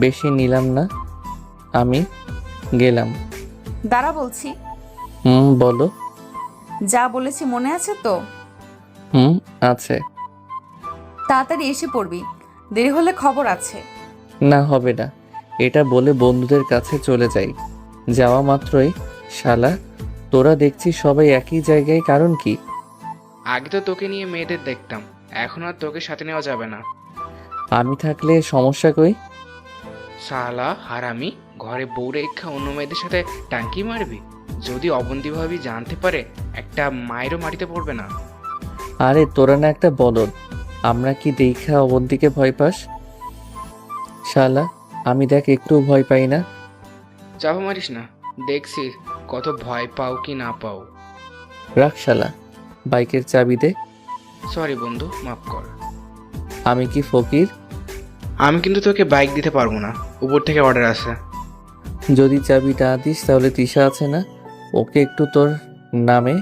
বেশি নিলাম না। আমি গেলাম। দাঁড়া বলছি। বলো। যা বলেছি মনে আছে তো? আছে। তাড়াতাড়ি এসে পড়বি, দেরি হলে খবর আছে। না, হবে না। এটা বলে বন্ধুদের কাছে চলে যাই। যাওয়া মাত্রই, শালা তোরা দেখছি সবাই একই জায়গায়, কারণ কি? আগে তো তোকে নিয়ে মেয়েদের দেখতাম, এখন আর তোকে সাথে নেওয়া যাবে না। আমি থাকলে সমস্যা কই? শালা হারামি, ঘরে বউ রেখা অন্য মেয়েদের সাথে টাঙ্কি মারবি? যদি অবন্তী ভাবি জানতে পারে, একটা মায়েরও মাটিতে পড়বে না। আরে তোরা না একটা বলদ, আমরা কি দেখা অবন্তীকে ভয় পাস? শালা আমি দেখ একটু ভয় পাই না। চাপা মারিস না, দেখছি কত ভয় পাও কি না পাও। রাখ শালা, বাইকের চাবি দে। সরি বন্ধু, মাফ কর। আমি কি ফকির? আমি কিন্তু তোকে বাইক দিতে পারবো না, উপর থেকে অর্ডার আছে। যদি চাবিটা দিস তাহলে তৃষা আছে না, ওকে একটু তোর নামে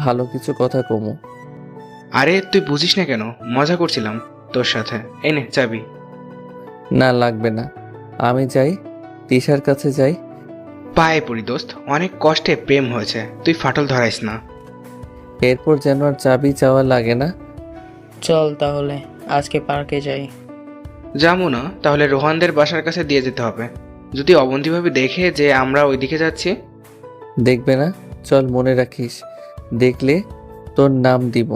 ভালো কিছু কথা কমু। আরে তুই বুঝিস না কেন, মজা করছিলাম তোর সাথে। এই নে চাবি। না লাগবে না, আমি যাই, তৃষার কাছে যাই। পায়ে পড়ি দোস্ত, অনেক কষ্টে প্রেম হয়েছে, তুই ফাটল ধরাইস না। এরপর যেন আর চাবি চাওয়া লাগে না। চল তাহলে আজকে পার্কে যাই। যাবো না, তাহলে রোহানদের বাসার কাছে দিয়ে যেতে হবে। যদি অবন্তীভাবে দেখে যে আমরা ওইদিকে যাচ্ছি। দেখবে না? চল, মনে রাখিস, দেখলে তোর নাম দিব।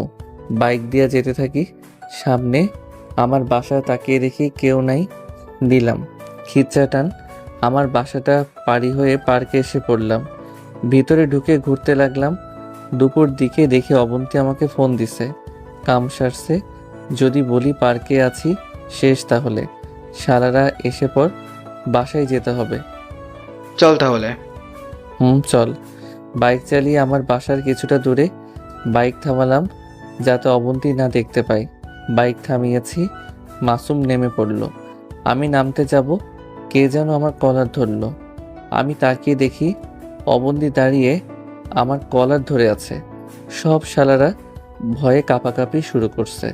বাইক দিয়ে যেতে থাকি, সামনে আমার বাসা তাকিয়ে দেখি কেউ নাই, দিলাম খিচ্চা টান। আমার বাসাটা পাড়ি হয়ে পার্কে এসে পড়লাম। ভিতরে ঢুকে ঘুরতে লাগলাম। দুপুর দিকে দেখি অবন্তী আমাকে ফোন দিছে, কাম সারছে। যদি বলি পার্কে আছি, শেষ তাহলে। সারারা এসে পর, বাসায় যেতে হবে। চল তাহলে। চল। বাইক চালিয়ে আমার বাসার কিছুটা দূরে বাইক থামালাম, যাতে অবন্তী না দেখতে পাই। বাইক থামিয়েছি, মাসুম নেমে পড়ল। আমি নামতে যাব, কে যেন আমার কলার ধরল। আমি তাকিয়ে দেখি অবন্তী দাঁড়িয়ে আমার কলার ধরে আছে। সব শালারা ভয়ে কাঁপাকাঁপি শুরু করছে।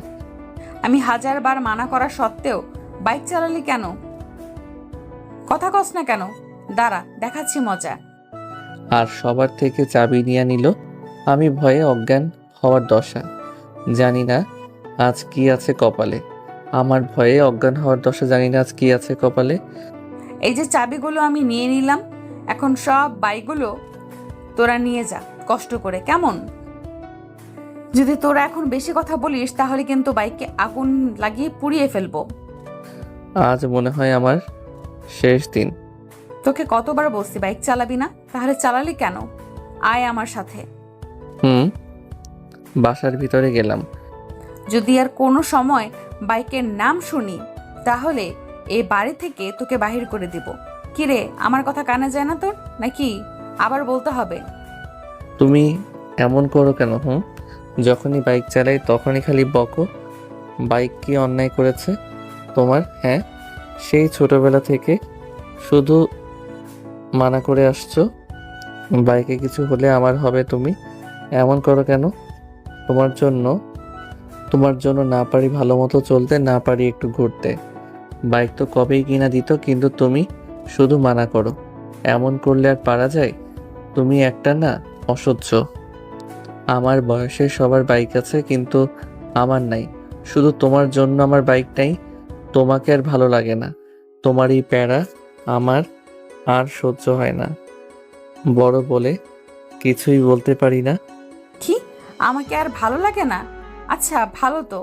আমি 1000 বার মানা করা সত্ত্বেও বাইক চালালি কেন? কথা কস না কেন? দাঁড়া, দেখাচ্ছি মজা। আর সবার থেকে চাবি নিয়ে নিল। আমি ভয়ে অজ্ঞান হওয়ার দশা। জানি না আজ কি আছে কপালে। আমার ভয়ে অজ্ঞান হওয়ার দশা, জানি না আজ কি আছে কপালে। এই যে চাবিগুলো আমি নিয়ে নিলাম, এখন সব বাইকগুলো তোরা নিয়ে যা কষ্ট করে, কেমন? যদি তোরা এখন বেশি কথা বলিস তাহলে কিন্তু বাইকে আগুন লাগিয়ে পুড়িয়ে ফেলবো। আজ মনে হয় আমার শেষ দিন। তোকে কতবার বলছি বাইক চালাবি না, তাহলে চালালি কেন? আয় আমার সাথে। বাসার ভিতরে গেলাম। যদি আর কোনো সময় বাইকের নাম শুনি তাহলে এই বাড়ি থেকে তোকে বাহির করে দিব। কিরে, আমার কথা কানে যায় না তোর নাকি? আবার বলতে হবে? তুমি এমন করো কেন? যখনই বাইক চালাই তখনই খালি বকো। বাইক কি অন্যায় করেছে তোমার? হ্যাঁ, সেই ছোটবেলা থেকে শুধু মানা করে আসছো, বাইকে কিছু হলে আমার হবে। তুমি এমন করো কেন? তোমার জন্য না পারি ভালো মতো চলতে, না পারি একটু ঘুরতে। বাইক তো কবেই কিনা দিত, কিন্তু তুমি শুধু মানা করো। এমন করলে আর পারা যায়? তুমি একটা না অসহ্য। আমার বয়সে সবার বাইক আছে, কিন্তু আমার নাই। শুধু তোমার জন্য আমার বাইক নাই। তোমাকে আর ভালো লাগে না। তোমার এই প্যারা আমার আর সহ্য হয় না। বড় বলে কিছুই বলতে পারি না। কি, আমাকে আর ভালো লাগে না? আচ্ছা, ভালো তো।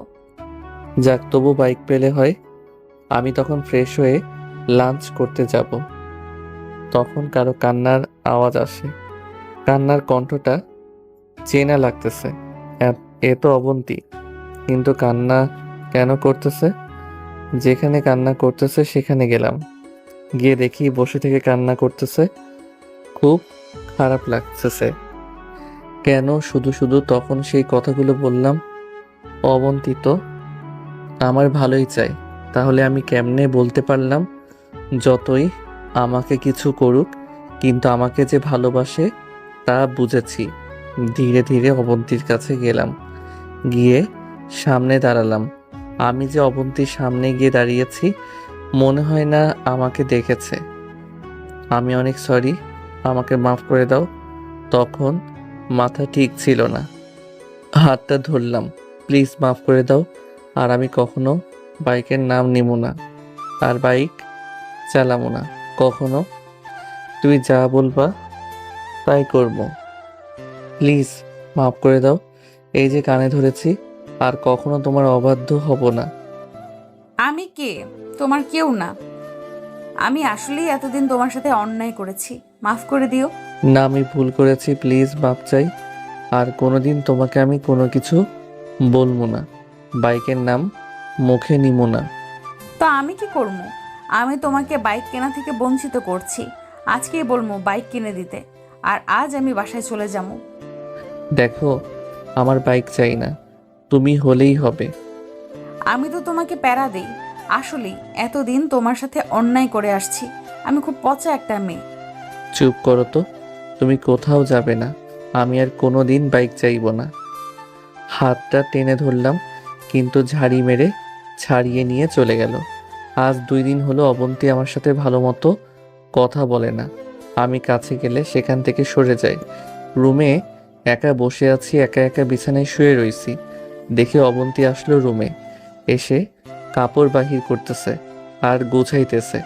যাক, তবু বাইক পেলে হয়। আমি তখন ফ্রেশ হয়ে লাঞ্চ করতে যাব। তখন কারো কান্নার আওয়াজ আসে। কান্নার কণ্ঠটা চেনা লাগতেছে। এ তো অবন্তী, কিন্তু কান্না কেন করতেছে? যেখানে কান্না করতেছে সেখানে গেলাম। গিয়ে দেখি বসে থেকে কান্না করতেছে। খুব খারাপ লাগতেছে। কেন শুধু শুধু তখন সেই কথাগুলো বললাম? অবন্তী তো আমার ভালোই চাই, তাহলে আমি কেমনে বলতে পারলাম যতই আমাকে কিছু করুক, কিন্তু আমাকে যে ভালোবাসে তা বুঝেছি। ধীরে ধীরে অবন্তীর কাছে গেলাম, গিয়ে সামনে দাঁড়ালাম। আমি যে অবন্তীর সামনে গিয়ে দাঁড়িয়েছি, মনে হয় না আমাকে দেখেছে। আমি অনেক সরি, আমাকে মাফ করে দাও। তখন মাথা ঠিক ছিল না, হাতটা ধরলাম। প্লিজ মাফ করে দাও। আর আমি কখনো বাইকের নাম নিব না, আর বাইক চালাবো না কখনো। তুই যা বলবা তাই করব। প্লিজ মাফ করে দাও। এই যে কানে ধরেছি, আর কখনো তোমার অবাধ্য হব না। আমি কে? তোমার কেউ না। আমি আসলেই এতদিন তোমার সাথে অন্যায় করেছি, মাফ করে দিও। না, আমি ভুল করেছি, প্লিজ মাপ চাই। আর কোনোদিন তোমাকে আমি কোনো কিছু বলবো না, বাইকের নাম মুখে নিব না। তো আমি কি করবো? আমি তোমাকে বাইক কেনা থেকে বঞ্চিত করছি। আজকেই বলবো বাইক কিনে দিতে, আর আজ আমি বাসায় চলে যাবো। দেখো, আমার বাইক চাই না, তুমি হলেই হবে। আমি তো তোমাকে প্যারা দেই। আসলেই এতদিন তোমার সাথে অন্যায় করে আসছি। আমি খুব পচা একটা মেয়ে। চুপ করো তো, তুমি কোথাও যাবে না। আমি আর কোনো দিন বাইক চাইব না। হাতটা টেনে ধরলাম, কিন্তু ঝাড়ি মেরে ছাড়িয়ে নিয়ে চলে গেল। আজ 2 দিন হলো অবন্তী আমার সাথে ভালো মতো কথা বলে না। আমি কাছে গেলে সেখান থেকে সরে যাই। রুমে একা বসে আছি, একা একা বিছানায় শুয়ে রইছি। দেখে অবন্তী আসলো রুমে, এসে কাপড় বাহির করতেছে আর গোছাইতেছে।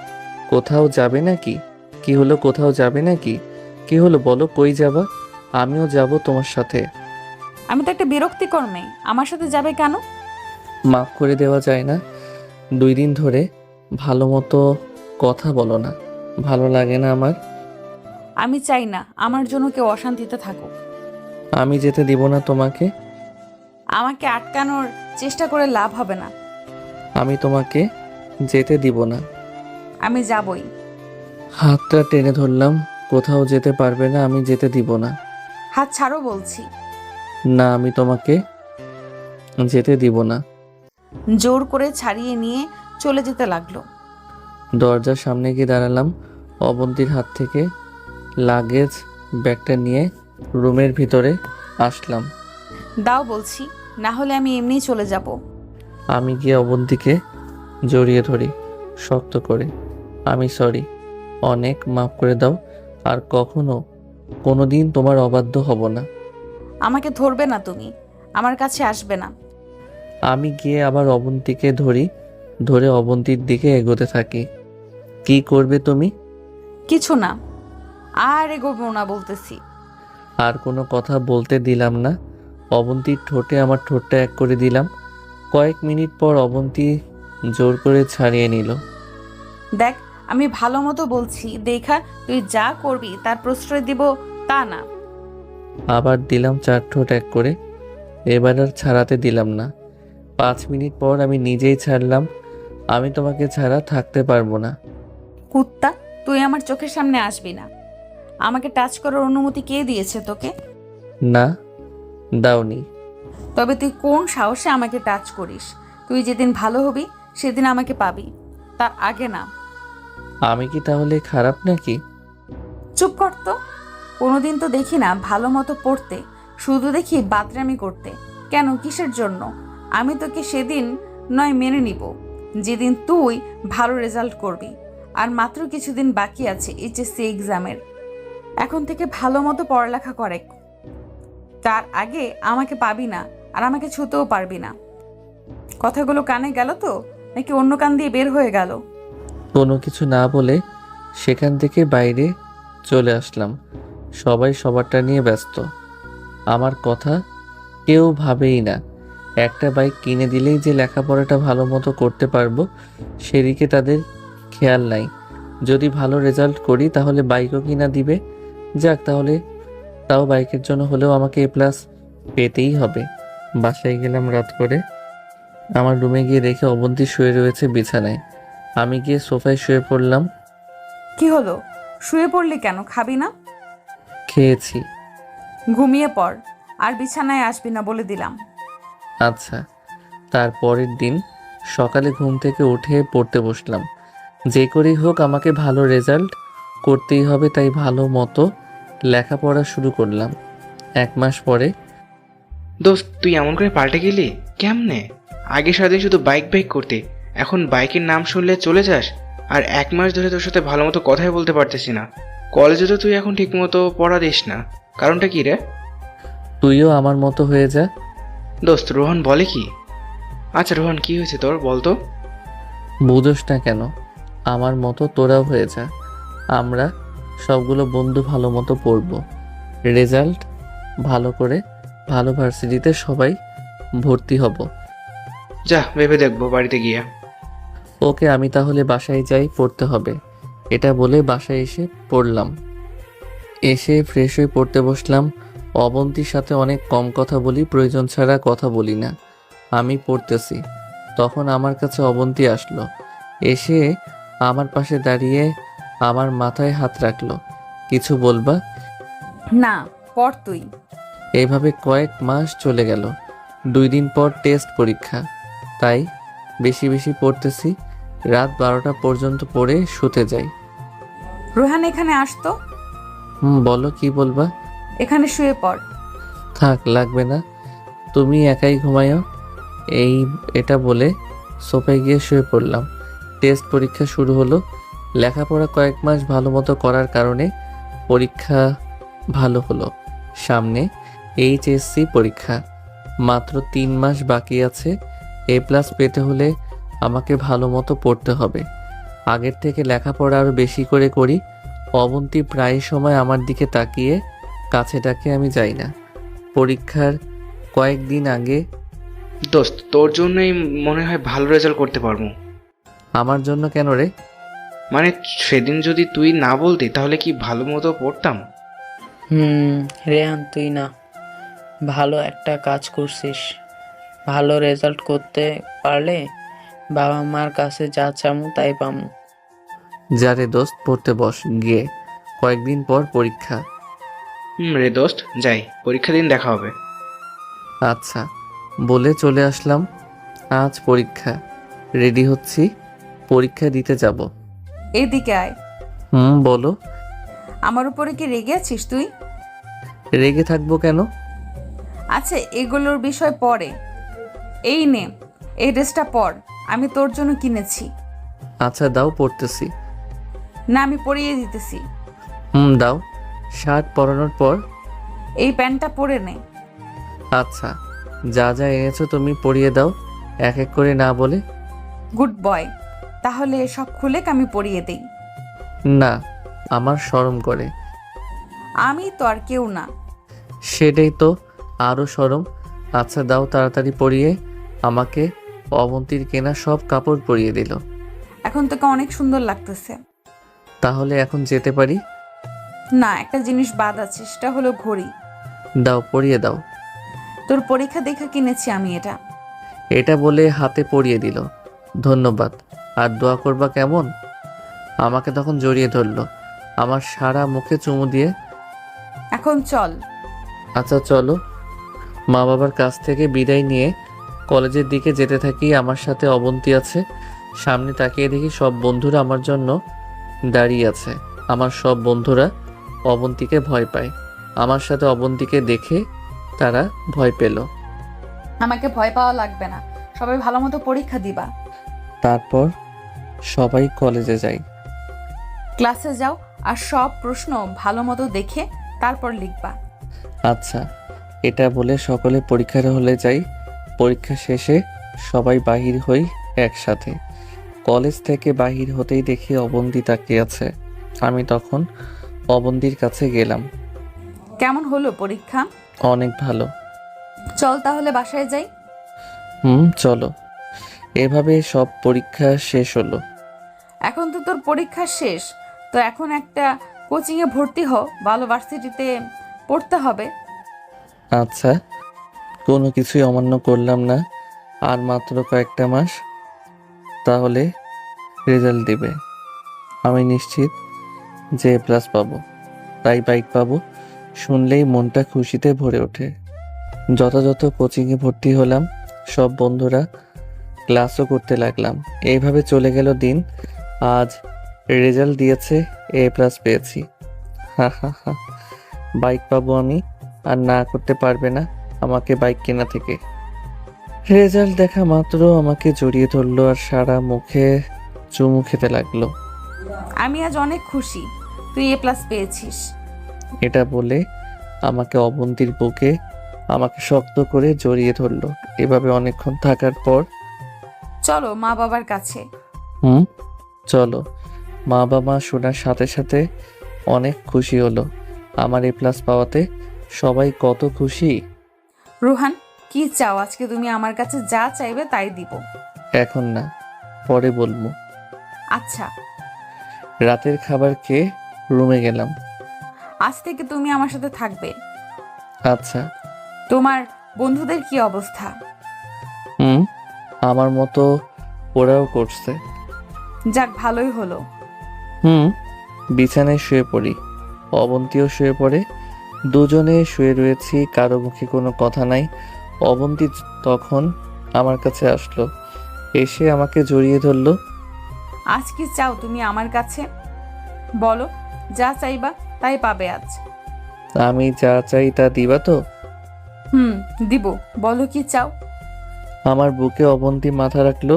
কোথাও যাবে নাকি? কি হলো, কোথাও যাবে নাকি? কি হলো বলো, কই যাবা? আমিও যাব তোমার সাথে। আমি তো একটা বিরক্তিকর মেয়ে, আমার সাথে যাবে কেন? মাফ করে দেওয়া যায় না? 2 দিন ধরে ভালো মতো কথা বলো না, ভালো লাগে না আমার। আমি চাই না আমার জন্য কেউ অশান্তিতে থাকুক। আমি যেতে দিব না তোমাকে। আমাকে আটকানোর চেষ্টা করে লাভ হবে না। আমি তোমাকে যেতে দিব না। আমি যাবই। হাতটা টেনে ধরলাম। কোথাও যেতে পারবে না, আমি যেতে দিব না। হাত ছাড়ো বলছি। না, আমি তোমাকে যেতে দিব না। জোর করে ছাড়িয়ে নিয়ে চলে যেতে লাগলো। দরজার সামনে গিয়ে দাঁড়ালাম। অবন্তীর হাত থেকে লাগেজ ব্যাগটা নিয়ে রুমের ভিতরে আসলাম। দাও বলছি, না হলে আমি এমনিই চলে যাব। আমি গিয়ে অবন্তীকে জড়িয়ে ধরি শক্ত করে। আমি সরি, অনেক মাফ করে দাও। আর কখনো কোনো দিন তোমার অবাধ্য হব না। আমাকে ধরবে না তুমি, আমার কাছে আসবে না। আমি গিয়ে আবার অবন্তীকে ধরে অবন্তীর দিকে এগোতে থাকি। কি করবে তুমি? কিছু না, আর এগোবো না বলতেছি। আর কোনো কথা বলতে দিলাম না। অবন্তীর ঠোঁটে আমার ঠোঁটটা এক করে দিলাম। কয়েক মিনিট পর অবন্তী জোর করে ছাড়িয়ে নিল। দেখ, আমি ভালো মতো বলছি দেখা তুই যা করবি তার প্রশ্রয় দিব তা না। আবার দিলাম 4 ঠোঁট এক করে। এবার আর ছাড়াতে দিলাম না। 5 মিনিট পর আমি নিজেই ছাড়লাম। আমি তোমাকে ছাড়া থাকতে পারবো না। কুত্তা, তুই আমার চোখের সামনে আসবি না। আমাকে টাচ করার অনুমতি কে দিয়েছে তোকে? না, দাওনি। তবে তুই কোন সাহসে আমাকে টাচ করিস? তুই যেদিন ভালো হবি সেদিন আমাকে পাবি, তার আগে না। আমি কি তাহলে খারাপ নাকি? চুপ কর তো। কোনোদিন তো দেখি না ভালো মতো পড়তে, শুধু দেখি বাতরামি করতে। কেন, কিসের জন্য? আমি তোকে সেদিন নয় মেনে নিব যেদিন তুই ভালো রেজাল্ট করবি। আর মাত্র কিছুদিন বাকি আছে এইচএসসি এক্সামের। এখন থেকে ভালো মতো পড়ালেখা করে, তার আগে আমাকে পাবি না, আর আমাকে ছুতেও পারবি না। কথাগুলো কানে গেল তো, নাকি অন্য কান দিয়ে বের হয়ে গেল? কোনো কিছু না বলে সেখান থেকে বাইরে চলে আসলাম। সবাই সবারটা নিয়ে ব্যস্ত, আমার কথা কেউ ভাবেই না। একটা বাইক কিনে দিলেই যে লেখাপড়াটা ভালো মতো করতে পারবো সেদিকে তাদের খেয়াল নাই। যদি ভালো রেজাল্ট করি তাহলে বাইকও কিনা দিবে। যাক, তাহলে তাও বাইকের জন্য হলেও আমাকে A+ পেতেই হবে। বাসায় গেলাম রাত করে। আমার রুমে গিয়ে দেখে অবন্তী শুয়ে রয়েছে বিছানায়। আমি গিয়ে সোফায় শুয়ে পড়লাম। কি হলো, শুয়ে পড়লি কেন? খাবি না? খেয়েছি। ঘুমিয়ে পড়, আর বিছানায় আসবি না বলে দিলাম। আচ্ছা। তারপরের দিন সকালে ঘুম থেকে উঠে পড়তে বসলাম। যে করেই হোক আমাকে ভালো রেজাল্ট করতেই হবে, তাই ভালো মতো লেখাপড়া শুরু করলাম। 1 মাস পরে। দোস্ত, তুই এমন করে পাল্টে গেলি কেমনে? আগে সারাদিন শুধু বাইক বাইক করতে, এখন বাইকের নাম শুনলে চলে যাস। আর 1 মাস ধরে তোর সাথে ভালো মতো কথাই বলতে পারতেছি না। কলেজে তো তুই এখন ঠিকমতো পড়া দিস না, কারণটা কি রে? তুইও আমার মতো হয়ে যা। দোস্ত, রোহন বলে কি? আচ্ছা রোহন, কি হয়েছে তোর, বল তো। বুঝোস না কেন? আমার মতো তোরাও হয়ে যা। আমরা সবগুলো বন্ধু ভালো মতো পড়বো, রেজাল্ট ভালো করে ভালো ভার্সিটিতে সবাই ভর্তি হব। যা, ভেবে দেখবো বাড়িতে গিয়ে। ওকে, আমি তাহলে বাসায় যাই, পড়তে হবে। এটা বলে বাসায় এসে পড়লাম। এসে ফ্রেশ হয়ে পড়তে বসলাম। অবন্তীর সাথে অনেক কম কথা বলি, প্রয়োজন ছাড়া কথা বলি না। আমি পড়তেছি, তখন আমার কাছে অবন্তী আসলো। এসে আমার পাশে দাঁড়িয়ে আমার মাথায় হাত রাখলো। কিছু বলবা? না, পড় তুই। এইভাবে কয়েক মাস চলে গেল। 2 দিন পর টেস্ট পরীক্ষা, তাই বেশি বেশি পড়তেছি। রাত 12টা পর্যন্ত পড়ে শুতে যাই। রোহান এখানে আসতো। বলো, কি বলবা? এখানে শুয়ে পড়। থাক, লাগবে না, তুমি একাই ঘুমায়ো। এটা বলে সোফায় গিয়ে শুয়ে পড়লাম। টেস্ট পরীক্ষা শুরু হলো। লেখাপড়া কয়েক মাস ভালো মতো করার কারণে পরীক্ষা ভালো হলো। সামনে এইচএসসি পরীক্ষা, মাত্র 3 মাস বাকি আছে। A+ পেতে হলে আমাকে ভালো মতো পড়তে হবে। আগের থেকে লেখাপড়া আরও বেশি করে করি। অবন্তী প্রায় সময় আমার দিকে তাকিয়ে কাছে ডাকে, আমি যাই না। পরীক্ষার কয়েকদিন আগে। দোস্ত, তোর জন্যই মনে হয় ভালো রেজাল্ট করতে পারবো। আমার জন্য কেন রে? মানে সেদিন যদি তুই না বলতি তাহলে কি ভালো মতো পড়তাম। রেহান, তুই না ভালো একটা কাজ করছিস। ভালো রেজাল্ট করতে পারলে বাবা মার কাছে যা চামু তাই পামু। যারে দোস্ত, পড়তে বস গিয়ে, কয়েকদিন পর পরীক্ষা। রে দোস্ত, যাই, পরীক্ষা দিন দেখা হবে। আচ্ছা বলে চলে আসলাম। আজ পরীক্ষা, রেডি হচ্ছি, পরীক্ষা দিতে যাব। এইদিকে আয়। বলো। আমার উপরে কি রেগে আছিস তুই? রেগে থাকবো কেন? আচ্ছা, এগুলোর বিষয় পরে। এই নে, এই ড্রেসটা পর, আমি তোর জন্য কিনেছি। আচ্ছা দাও, পড়তেছি। না, আমি পরিয়ে দিতেছি। দাও। শার্ট পরানোর পর এই প্যান্টটা পরে নে। আচ্ছা, যা যা এনেছো তুমি পরিয়ে দাও, এক এক করে, না বলে। Good boy. তাহলে সব খুলে আমি পরিয়ে দেই। না, আমার শরম করে। আমি তো আর কেউ না। সেটাই তো, আরও শরম। আচ্ছা দাও, তাড়াতাড়ি পরিয়ে। আমাকে অবন্তীর কেনা সব কাপড় পরিয়ে দিল। এখন তোকে অনেক সুন্দর লাগতেছে। তাহলে এখন যেতে পারি? না, একটা জিনিস বাদ আছে, সেটা হলো ঘড়ি। দাও, পরিয়ে দাও। তোর পরীক্ষা দেখা কিনেছি আমি এটা। এটা বলে হাতে পরিয়ে দিল। ধন্যবাদ। আর দোয়া করবা কেমন? আমাকে তখন জড়িয়ে ধরলো, আমার সারা মুখে চুমু দিয়ে। এখন চল। আচ্ছা চলো। মা বাবার কাছ থেকে বিদায় নিয়ে কলেজের দিকে যেতে থাকি। আমার সাথে অবন্তী আছে। সামনে তাকিয়ে দেখি সব বন্ধুরা আমার জন্য দাঁড়িয়ে আছে। আমার সব বন্ধুরা অবন্তীকে ভয় পায়। আমার সাথে অবন্তীকে দেখে তারা ভয় পেল। আমাকে ভয় পাওয়া লাগবে না, সবাই ভালো মতো পরীক্ষা দিবা। তারপর সবাই কলেজে যাই। ক্লাসে যাও আর সব প্রশ্ন ভালো মতো দেখে তারপর লিখবা। আচ্ছা। এটা বলে সকলে পরীক্ষার হলে যাই। পরীক্ষা শেষে সবাই বাহির হই একসাথে। কলেজ থেকে বাহির হতেই দেখি অবন্তী তাকিয়ে আছে। আমি তখন অবন্তীর কাছে গেলাম। কেমন হলো পরীক্ষা? অনেক ভালো। চল তাহলে বাসায় যাই। চলো। এভাবে সব পরীক্ষা শেষ হলো। এখন তো তোর পরীক্ষা শেষ, তো এখন একটা কোচিংয়ে ভর্তি হ, ভালো ভার্সিটিতে পড়তে হবে। আচ্ছা, কোনো কিছুই অমান্য করলাম না। আর মাত্র কয়েকটা মাস, তাহলে রেজাল্ট দিবে। আমি নিশ্চিত যে A+ পাবো, তাই বাইক পাবো। শুনলেই মনটা খুশিতে ভরে ওঠে। যথাযথ কোচিংয়ে ভর্তি হলাম। সব বন্ধুরা ক্লাসও করতে লাগলাম। এইভাবে চলে গেল দিন। আজ রেজাল্ট দিয়েছে, A+ পেয়েছি। হা হা হা। বাইক পাবো আমি, আর না করতে পারবে না আমাকে বাইক কেনা থেকে। রেজাল্ট দেখা মাত্র আমাকে জড়িয়ে ধরলো আর সারা মুখে চুমু খেতে লাগলো। আমি আজ অনেক খুশি, তুই A+ পেয়েছিস। এটা বলে আমাকে অবন্তীর বুকে আমাকে শক্ত করে জড়িয়ে ধরলো। এভাবে অনেকক্ষণ থাকার পর চলো মা বাবার কাছে। চলো। মা বাবা শোনার সাথে সাথে অনেক খুশি হলো। আমার A+ পাওয়াতে সবাই কত খুশি। রুহান, কি চাও? আজকে তুমি আমার কাছে যা চাইবে তাই দিব। এখন না, পরে বলবো। আচ্ছা, রাতের খাবার খেয়ে রুমে গেলাম। আজ থেকে তুমি আমার সাথে থাকবে। আচ্ছা। তোমার বন্ধুদের কি অবস্থা? আমার মতো ওরাও করছে। যাক, ভালোই হলো। বিছানায় শুয়ে পড়ি, অবন্তীও শুয়ে পড়ে। দুজনে শুয়ে রয়েছি, কারো মুখে কোনো কথা নাই। অবন্তী তখন আমার কাছে আসলো, এসে আমাকে জড়িয়ে ধরলো। আজ কি চাও তুমি আমার কাছে? বলো, যা চাইবা তাই পাবে আজ। আমি যা চাই তা দিবা তো? দিব। বলো কি চাও? আমার বুকে অবন্তী মাথা রাখলো।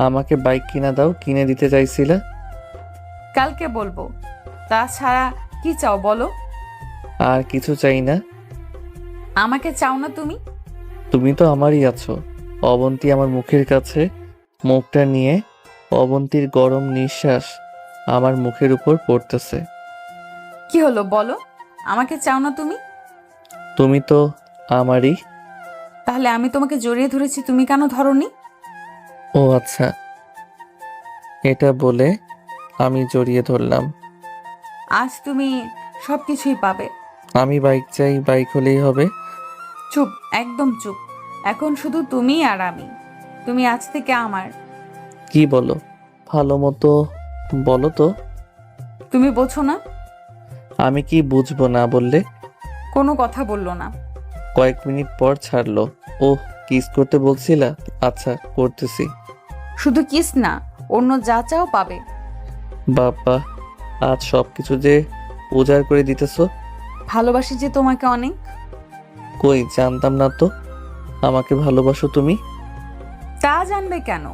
আমাকে বাইক কিনা দাও, কিনে দিতে চাইছিলা। কালকে বলবো। তাছাড়া কি চাও বলো? আর কিছু চাই না। আমাকে চাও না তুমি? তুমি তো আমারই আছো। অবন্তী আমার মুখের কাছে মুখটা নিয়ে অবন্তীর গরম নিঃশ্বাস আমার মুখের উপর পড়তেছে। কি হলো বলো? আমাকে চাও না তুমি? তুমি তো আমারই। তাহলে আমি তোমাকে জড়িয়ে ধরেছি, তুমি কেন ধরোনি? ও আচ্ছা। এটা বলে আমি জড়িয়ে ধরলাম। আজ তুমি সবকিছুই পাবে। আমি বাইক চাই, বাইক হলেই হবে। চুপ, একদম চুপ। এখন শুধু তুমি আর আমি। তুমি আজ থেকে আমার। কি বলো? ভালো মতো বলো তো। তুমি বোঝো না? আমি কি বুঝবো না বললে? কোনো কথা বললো না। কয়েক মিনিট পর ছাড়লো। ওহ, কিস করতে বলছিলা? আচ্ছা, করতেছি। শুধু কিস না, অন্য যা চাও পাবে। বাবা, আজ সবকিছু যে উজাড় করে দিতেছো। ভালোবাসি যে তোমাকে অনেক। কই, জানতাম না তো আমাকে ভালোবাসো তুমি। তা জানবে কেন?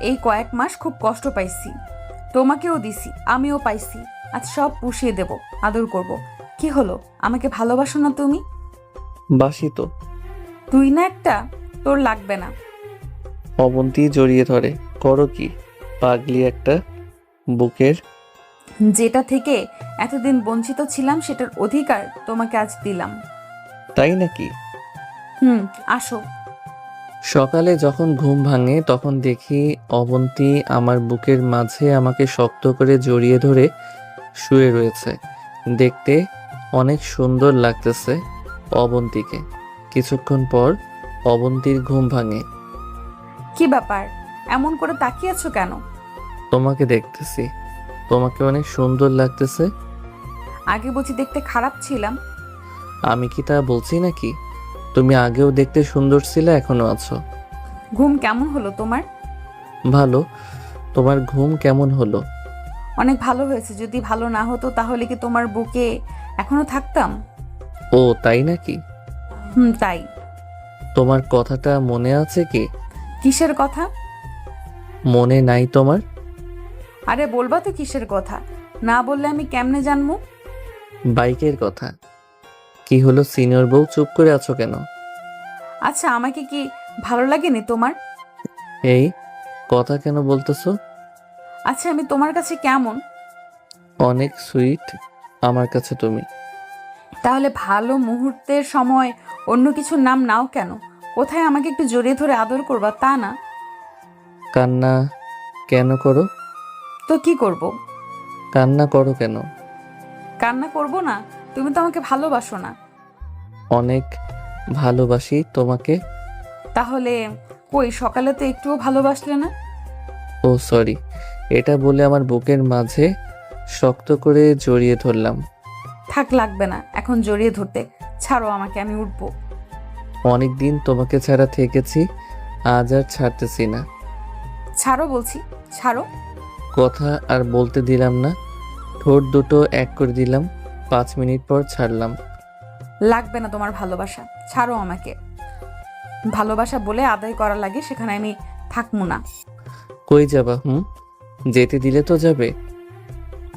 এই কয়েক মাস খুব কষ্ট পাইছি, তোমাকেও দিছি, আমিও পাইছি। আজ সব পুষিয়ে দেব, আদর করব। কি হলো, আমাকে ভালোবাসো না তুমি? বাসি তো। তুই না একটা, তোর লাগবে না। অবন্তী জড়িয়ে ধরে। করো কি পাগলি একটা। বুকের যেটা থেকে এতদিন বঞ্চিত ছিলাম সেটার অধিকার তোমাকে আজ দিলাম। তাই নাকি? আসো। সকালে যখন ঘুম ভাঙে তখন দেখি অবন্তী আমার বুকের মাঝে আমাকে শক্ত করে জড়িয়ে ধরে শুয়ে রয়েছে। দেখতে অনেক সুন্দর লাগতেছে অবন্তীকে। কিছুক্ষণ পর অবন্তীর ঘুম ভাঙে। কি ব্যাপার, এমন করে তাকিয়ে আছো কেন? তোমাকে দেখতেছি, তোমাকে অনেক সুন্দর লাগতেছে। আগে বুঝি দেখতে খারাপ ছিলাম? আমি কি তা বলছি নাকি? তুমি আগেও দেখতে সুন্দর ছিলে, এখনো আছো। ঘুম কেমন হলো তোমার? ভালো। তোমার ঘুম কেমন হলো? অনেক ভালো হয়েছে। যদি ভালো না হতো তাহলে কি তোমার বুকে এখনো থাকতাম? ও তাই নাকি? তাই। তোমার কথাটা মনে আছে কি? কিসের কথা? মনে নাই তোমার? আরে বলবা তো কিসের কথা, না বললে আমি কেমনে জানবো? বাইকের কথা। কি হলো সিনিয়র বউ, চুপ করে আছো কেন? আচ্ছা, আমাকে কি ভালো লাগেনি তোমার? এই কথা কেন বলতেছো? আচ্ছা, আমি তোমার কাছে কেমন? অনেক সুইট আমার কাছে তুমি। তাহলে ভালো মুহূর্তের সময় অন্য কিছুর নাম নাও কেন? কোথায় আমাকে একটু জড়িয়ে ধরে আদর করবা তা না। কান্না কেন করো? তো কি করব? কান্না করো কেন? কান্না করব না? তুমি তো আমাকে ভালোবাসো না। অনেক ভালোবাসি তোমাকে। তাহলে কই, সকালে তো একটুও ভালোবাসলে না। ও সরি। এটা বলে আমার বুকের মাঝে শক্ত করে জড়িয়ে ধরলাম। থাক, লাগবে না এখন জড়িয়ে ধরতে। ছাড়ো আমাকে, আমি উঠবো। অনেক দিন তোমাকে ছাড়া থেকেছি, আজ আর ছাড়তেছি না। ছাড়ো বলছি, ছাড়ো। কথা আর বলতে দিলাম না, ঠোঁট দুটো এক করে দিলাম। 5 মিনিট পর ছাড়লাম। লাগবে না তোমার ভালোবাসা, ছাড়ো আমাকে। ভালোবাসা বলে আদায় করা লাগে, সেখানে আমি থাকবো না। কই যাবা? যেতে দিলে তো যাবে।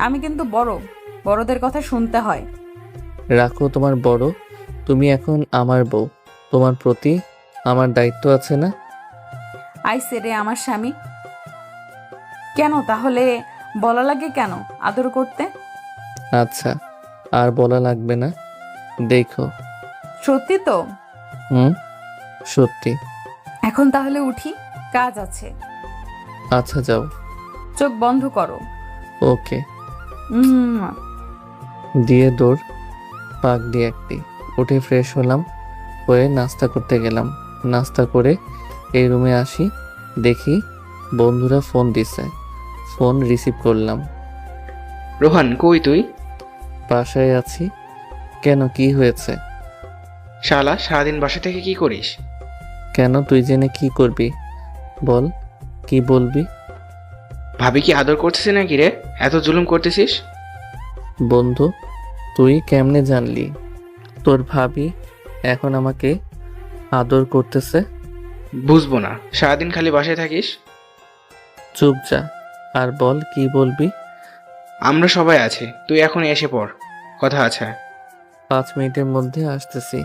আমি কিন্তু বড়, বড়দের কথা শুনতে হয়। রাখো তোমার বড়, তুমি এখন আমার বউ, তোমার প্রতি আমার দায়িত্ব আছে না? আইসে রে আমার স্বামী। কেন তাহলে বলা লাগে কেন আদর করতে? আচ্ছা, আর বলা লাগবে না। দেখো। সত্যি তো? হুম, সত্যি। এখন তাহলে উঠি, কাজ আছে। আচ্ছা যাও। চোখ বন্ধ করো। ওকে। উম, দিয়ে দৌড়, পাক দিয়ে একটি। উঠে ফ্রেশ হলাম, হয়ে নাস্তা করতে গেলাম। নাস্তা করে এই রুমে আসি, দেখি বন্ধুরা ফোন দিছে। ফোন রিসিভ করলাম। রোহান কই তুই? বাসায় আছি। কেন, কি হয়েছে? শালা সারাদিন বাসা থেকে কি করিস? কেন, তুই জেনে কি করবি? বল, কি বলবি? ভাবি কি আদর করতেছিস নাকি রে? এত জুলুম করতেছিস? বন্ধু, তুই কেমনে জানলি তোর ভাবি এখন আমাকে আদর করতেছে? বুঝবো না, সারাদিন খালি বাসায় থাকিস। চুপ যা, আর বল কি বলবি। আমরা সবাই আছি, তুই এখন এসে পড়, কথা আছে। 5 মিনিটের মধ্যে আসতেছি।